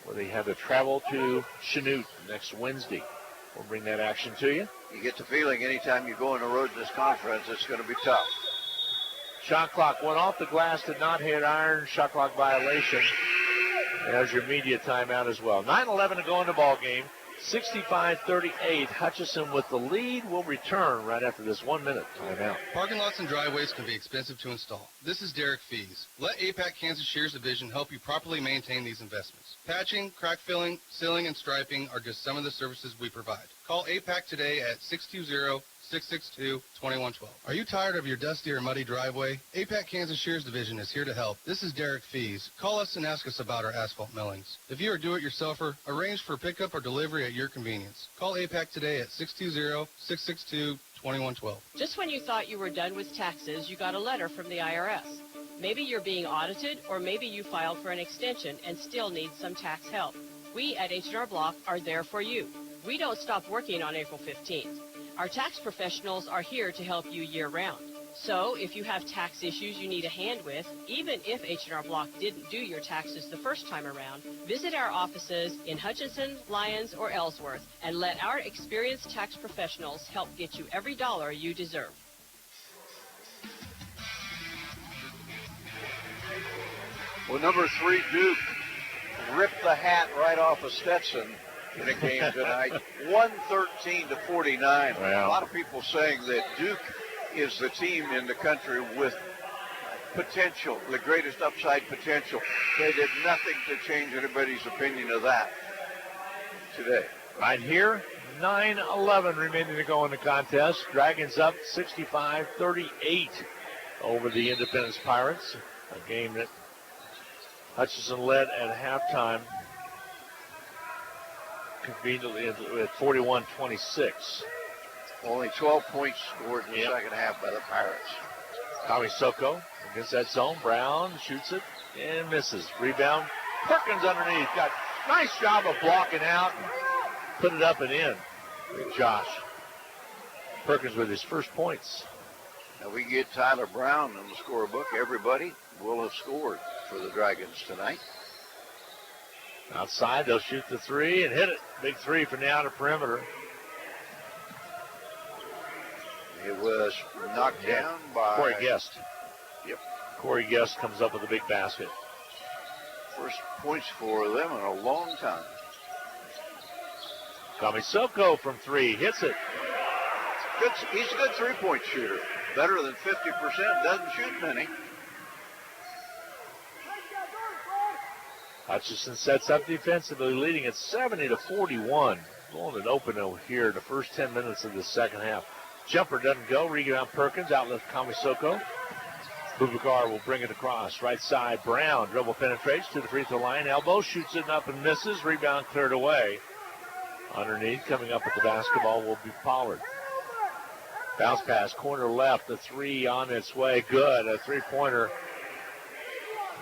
where they have to travel to Chanute next Wednesday. We'll bring that action to you. You get the feeling anytime you go on the road in this conference, it's going to be tough. Shot clock went off the glass, did not hit iron. Shot clock violation. There's your media timeout as well. 9:11 to go in the ball game. 65-38. Hutchinson with the lead. Will return right after this 1-minute timeout. Parking lots and driveways can be expensive to install. This is Derek Fees. Let APAC Kansas Shears Division help you properly maintain these investments. Patching, crack filling, sealing, and striping are just some of the services we provide. Call APAC today at 620-662-2112. Are you tired of your dusty or muddy driveway? APAC Kansas Shears Division is here to help. This is Derek Fees. Call us and ask us about our asphalt millings. If you are a do-it-yourselfer, arrange for pickup or delivery at your convenience. Call APAC today at 620-662-2112. 21-12. Just when you thought you were done with taxes, you got a letter from the IRS. Maybe you're being audited, or maybe you filed for an extension and still need some tax help. We at H&R Block are there for you. We don't stop working on April 15th. Our tax professionals are here to help you year-round. So if you have tax issues you need a hand with, even if H&R Block didn't do your taxes the first time around, visit our offices in Hutchinson, Lyons, or Ellsworth and let our experienced tax professionals help get you every dollar you deserve. Well, number 3, Duke ripped the hat right off of Stetson in a game tonight, 113-49. Wow. A lot of people saying that Duke is the team in the country with potential, the greatest upside potential. They did nothing to change anybody's opinion of that today. Right here, 9:11 remaining to go in the contest. Dragons up 65-38 over the Independence Pirates, a game that Hutchinson led at halftime conveniently at 41-26. Only 12 points scored in the second half by the Pirates. Kamisoko against that zone. Brown shoots it and misses. Rebound. Perkins underneath. Got nice job of blocking out and put it up and in. Josh Perkins with his first points. Now we get Tyler Brown in the scorebook. Everybody will have scored for the Dragons tonight. Outside, they'll shoot the three and hit it. Big three from the outer perimeter. It was knocked down by Corey Guest. Yep. Corey Guest comes up with a big basket. First points for them in a long time. Kamisoko from three. Hits it. He's a good three-point shooter. Better than 50%. Doesn't shoot many. Hutchinson sets up defensively, leading at 70-41. Blowing it open over here in the first 10 minutes of the second half. Jumper doesn't go. Rebound Perkins. Outlet Kamisoko. Bubakar will bring it across. Right side, Brown. Dribble penetrates to the free throw line. Elbow shoots it up and misses. Rebound cleared away. Underneath, coming up with the basketball will be Pollard. Bounce pass, corner left. The three on its way. Good. A three-pointer.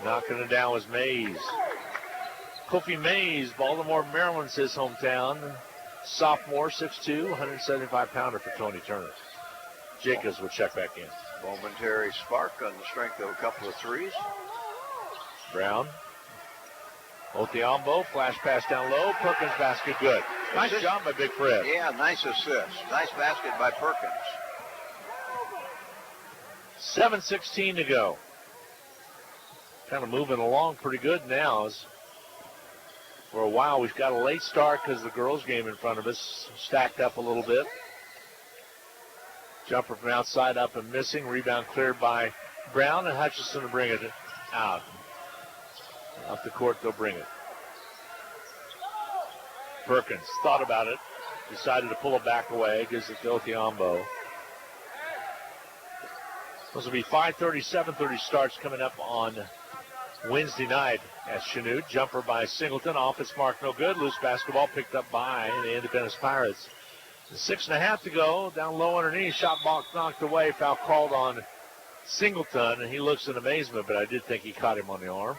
Knocking it down was Mays. Kofi Mays, Baltimore, Maryland's his hometown. Sophomore, 6'2", 175-pounder for Tony Turner. Jacobs will check back in. Momentary spark on the strength of a couple of threes. Brown. Othiambo, flash pass down low. Perkins basket good. Nice job by Big Fred. Yeah, nice assist. Nice basket by Perkins. 7:16 to go. Kind of moving along pretty good now. For a while, we've got a late start because the girls' game in front of us stacked up a little bit. Jumper from outside up and missing. Rebound cleared by Brown, and Hutchinson to bring it out. Off the court, they'll bring it. Perkins thought about it, decided to pull it back away, gives it to Othiambo. Those will be 5:30, 7:30 starts coming up on Wednesday night at Chanute. Jumper by Singleton, off its mark, no good. Loose basketball picked up by the Independence Pirates. 6.5 to go, down low underneath, shot block knocked away, foul called on Singleton, and he looks in amazement, but I did think he caught him on the arm.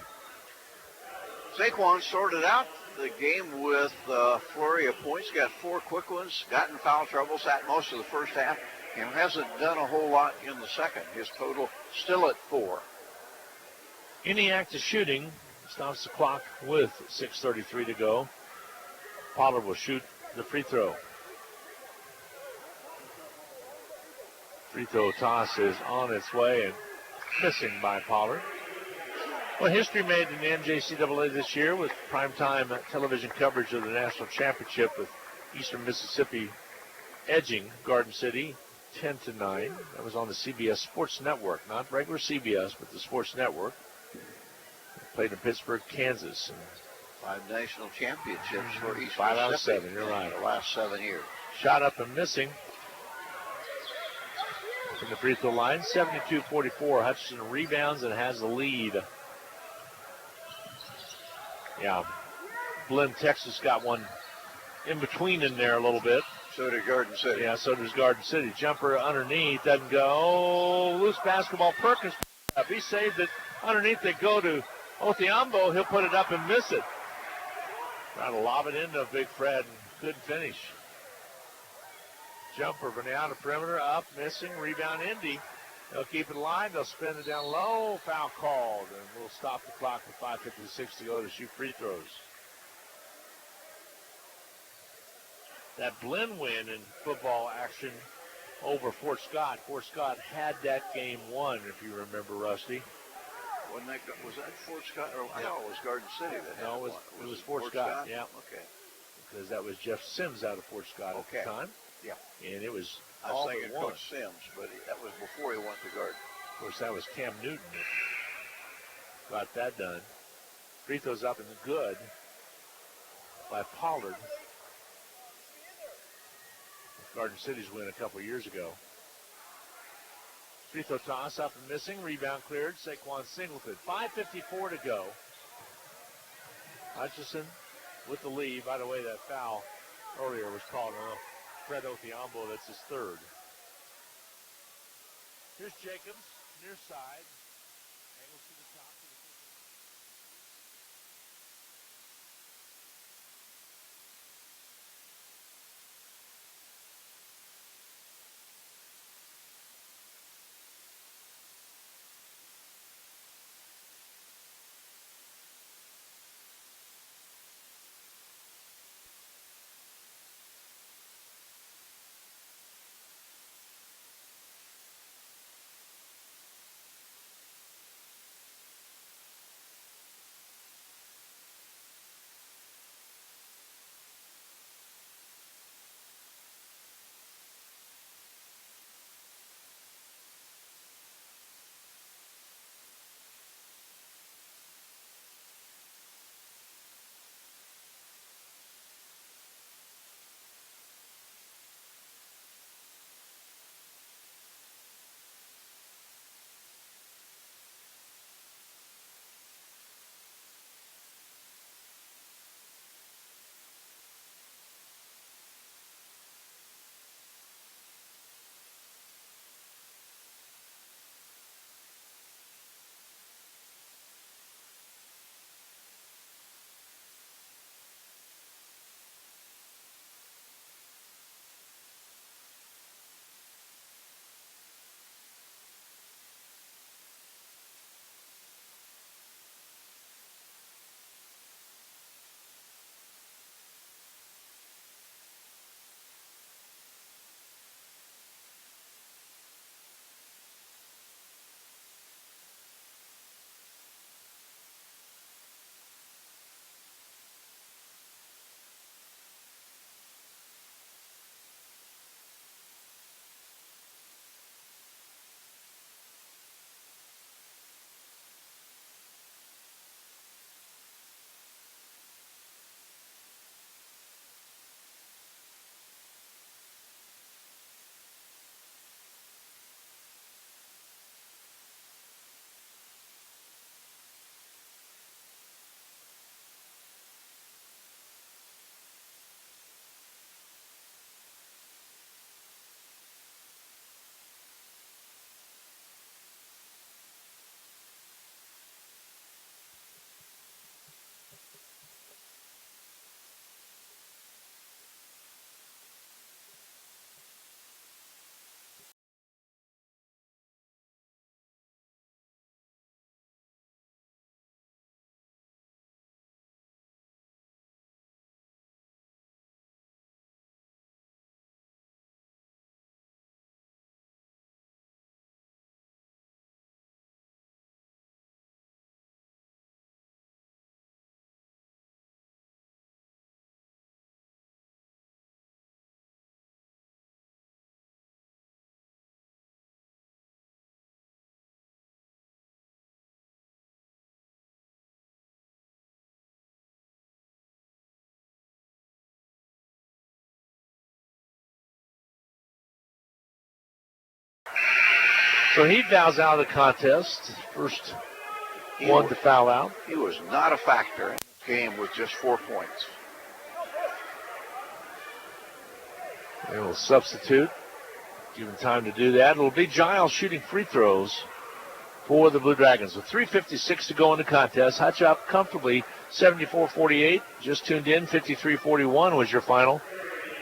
Saquon sorted out the game with a flurry of points, got 4 quick ones, got in foul trouble, sat most of the first half, and hasn't done a whole lot in the second. His total still at 4. Any act of shooting stops the clock with 6:33 to go. Pollard will shoot the free throw. Free throw toss is on its way and missing by Pollard. Well, history made in the NJCAA this year with primetime television coverage of the national championship with Eastern Mississippi edging Garden City 10-9. That was on the CBS Sports Network, not regular CBS, but the Sports Network. Played in Pittsburgh, Kansas. 5 national championships for East 5 out of Mississippi 7, you're right. in the last 7 years. Shot up and missing. From the free throw line, 72-44. Hutchinson rebounds and has the lead. Yeah, Blinn, Texas got one in between in there a little bit. So did Garden City. Yeah, so does Garden City. Jumper underneath, doesn't go. Oh, loose basketball. Perkins up. He saved it underneath. They go to Othiambo. He'll put it up and miss it. Trying to lob it into Big Fred and couldn't finish. Jumper from the outer perimeter, up, missing. Rebound, Indy. They'll keep it alive. They'll spin it down low. Foul called, and we'll stop the clock with 5:56 to go to shoot free throws. That Blinn win in football action over Fort Scott. Fort Scott had that game won, if you remember, Rusty. Was that Fort Scott? Or, I thought it was Garden City that had No, it was Fort Scott, yeah. Okay. Because that was Jeff Sims out of Fort Scott at the time. Yeah. And it was I was thinking Coach Sims, but that was before he went to Garden. Of course, that was Cam Newton that got that done. Free throws up and good by Pollard. Garden City's win a couple years ago. Free throw toss up and missing. Rebound cleared. Saquon Singleton. 5:54 to go. Hutchinson with the lead. By the way, that foul earlier was called on Fred Othiambo. That's his third. Here's Jacobs, near side. Angles to the top. So he fouls out of the contest. First one to foul out. He was not a factor in the game with just 4 points. They will substitute. Give him time to do that. It'll be Giles shooting free throws for the Blue Dragons. With 3:56 to go in the contest, Hutch up comfortably, 74-48. Just tuned in, 53-41 was your final.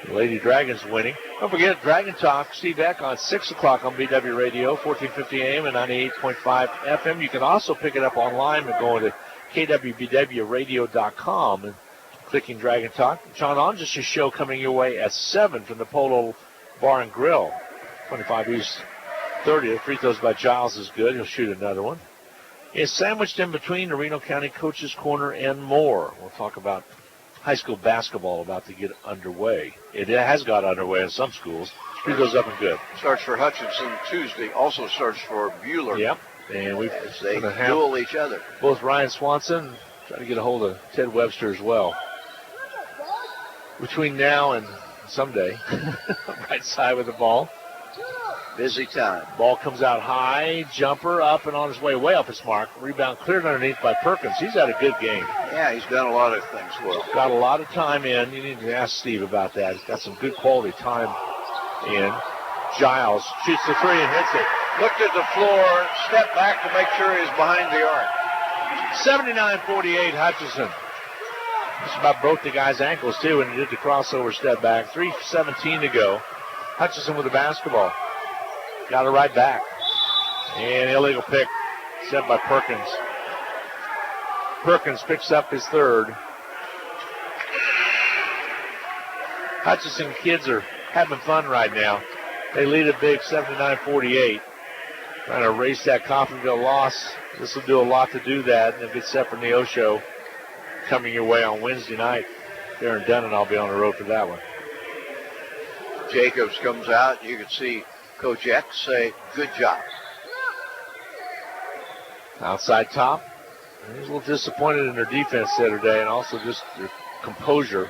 The Lady Dragons winning. Don't forget, Dragon Talk, Steve Eck on 6 o'clock on BW Radio, 1450 AM and 98.5 FM. You can also pick it up online by going to kwbwradio.com and clicking Dragon Talk. John Onges' show coming your way at 7 from the Polo Bar and Grill, 25 East 30th. Free throws by Giles is good. He'll shoot another one. It's sandwiched in between the Reno County Coaches Corner and more. We'll talk about high school basketball about to get underway. It has got underway in some schools. Free throws up and good. Starts for Hutchinson Tuesday. Also starts for Bueller. Yep. And they duel each other. Both Ryan Swanson, trying to get a hold of Ted Webster as well. Between now and someday, right side with the ball. Busy time. Ball comes out high, jumper up and on his way off his mark. Rebound cleared underneath by Perkins. He's had a good game. Yeah, he's done a lot of things well. Got a lot of time in. You need to ask Steve about that. He's got some good quality time in. Giles shoots the three and hits it. Looked at the floor, stepped back to make sure he's behind the arc. 79-48 Hutchinson. Just about broke the guy's ankles, too, when he did the crossover step back. 3:17 to go. Hutchinson with the basketball. Got it right back. And illegal pick set by Perkins. Perkins picks up his third. Hutchinson kids are having fun right now. They lead a big 79-48. Trying to erase that Coffeyville loss. This will do a lot to do that. And they'll get set for Neosho coming your way on Wednesday night. Darren Dunn and I'll be on the road for that one. Jacobs comes out. You can see Coach X say, good job. Outside top. He was a little disappointed in their defense the other day and also just their composure.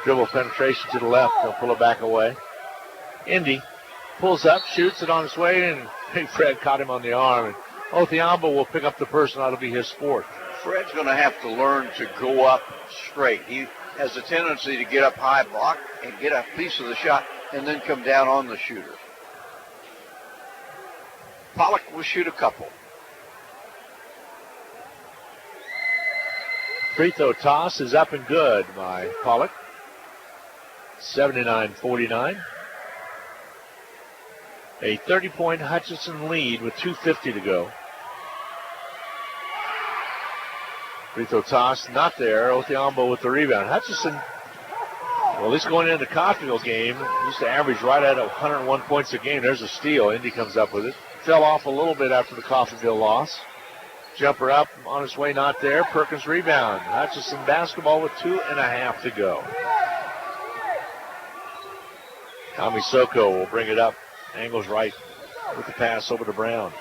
Dribble penetration to the left. They'll pull it back away. Indy pulls up, shoots it on his way, and Big Fred caught him on the arm. And Othiamba will pick up the person. That'll be his fourth. Fred's going to have to learn to go up straight. He has a tendency to get up high, block, and get a piece of the shot, and then come down on the shooter. Pollock will shoot a couple. Free throw toss is up and good by Pollock. 79-49. A 30-point Hutchinson lead with 2:50 to go. Free throw toss, not there. Othiambo with the rebound. Hutchinson, well, at least going into the Coffeyville game, used to average right at 101 points a game. There's a steal. Indy comes up with it. Fell off a little bit after the Coffeyville loss. Jumper up on his way, not there. Perkins rebound. Hutchinson basketball with 2.5 to go. Tommy Soko will bring it up. Angles right with the pass over to Brown.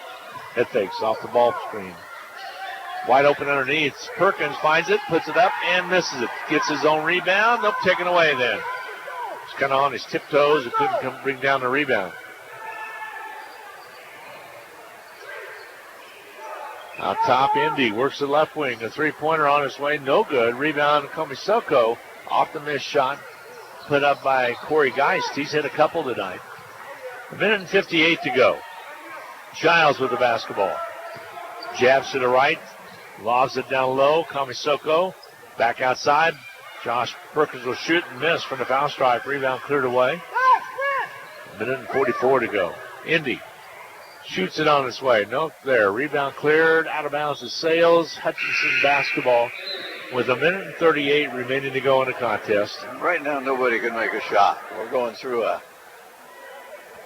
Head fakes off the ball screen. Wide open underneath. Perkins finds it, puts it up, and misses it. Gets his own rebound. Nope, taken away then. He's kind of on his tiptoes. He couldn't bring down the rebound. Out top, Indy works the left wing. A three-pointer on his way, no good. Rebound, Komisoko off the missed shot. Put up by Corey Geist. He's hit a couple tonight. 1:58 to go. Giles with the basketball. Jabs to the right. Lobs it down low. Komisoko back outside. Josh Perkins will shoot and miss from the foul stripe. Rebound cleared away. 1:44 to go. Indy shoots it on its way. Nope, there. Rebound cleared. Out of bounds to Sales. Hutchinson basketball with 1:38 remaining to go in the contest. Right now, nobody can make a shot. We're going through a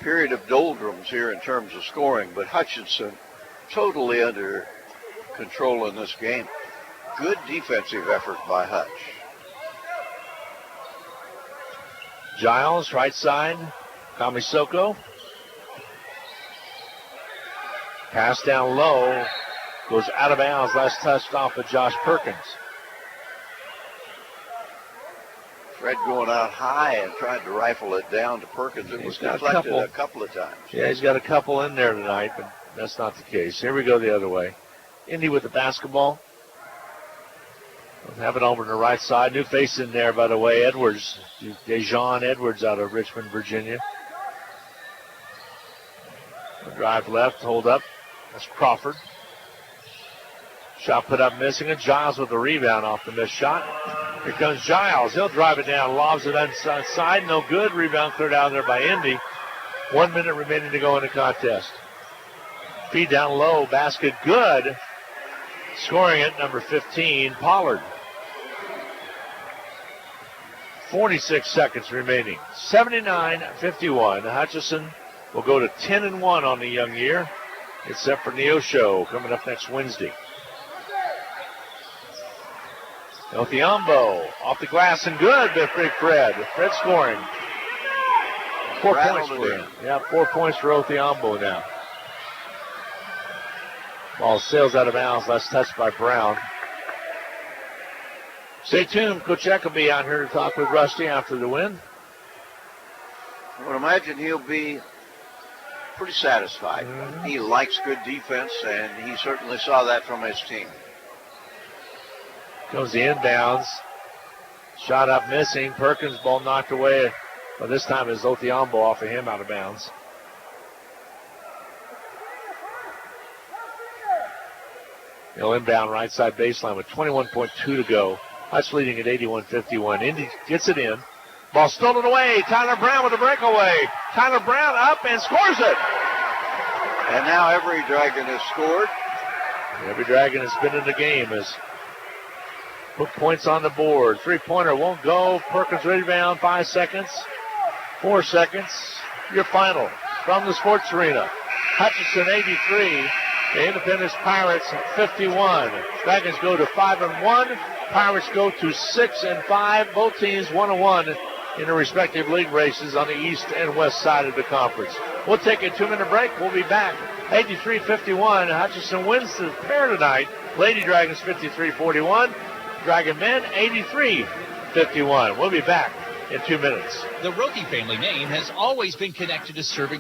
period of doldrums here in terms of scoring, but Hutchinson totally under control in this game. Good defensive effort by Hutch. Giles, right side. Komisoko. Pass down low. Goes out of bounds. Last touched off of Josh Perkins. Fred going out high and trying to rifle it down to Perkins. It was deflected a couple of times. Yeah, he's got a couple in there tonight, but that's not the case. Here we go the other way. Indy with the basketball. Have it over to the right side. New face in there, by the way, Edwards. Dejon Edwards out of Richmond, Virginia. Drive left, hold up. That's Crawford. Shot put up missing, and Giles with the rebound off the missed shot. Here comes Giles. He'll drive it down, lobs it inside. No good. Rebound cleared out there by Indy. 1 minute remaining to go in the contest. Feed down low, basket good. Scoring it, number 15, Pollard. 46 seconds remaining. 79-51. Hutchinson will go to 10-1 on the young year, except for Neosho coming up next Wednesday. Othiombo off the glass and good by Fred. Fred scoring. 4 points for him. Yeah, 4 points for Othiombo now. Ball sails out of bounds, last touched by Brown. Stay tuned. Coach Eck will be out here to talk with Rusty after the win. I would imagine he'll be pretty satisfied. Mm-hmm. He likes good defense, and he certainly saw that from his team. Goes the inbounds. Shot up missing. Perkins, ball knocked away. But this time is Othiombo off of him out of bounds. He'll inbound right side baseline with 21.2 to go. Hutch leading at 81-51. Indy gets it in. Ball stolen away. Tyler Brown with a breakaway. Tyler Brown up and scores it. And now every Dragon has scored. Every Dragon has been in the game as put points on the board. Three-pointer won't go. Perkins rebound. 5 seconds. 4 seconds. Your final from the Sports Arena. Hutchinson 83. The Independence Pirates 51. Dragons go to 5-1. Pirates go to 6-5. Both teams 1-1 in their respective league races on the east and west side of the conference. We'll take a 2-minute break. We'll be back. 83-51. Hutchinson wins the pair tonight. Lady Dragons 53-41. Dragon men 83-51. We'll be back in 2 minutes. The Rothie family name has always been connected to serving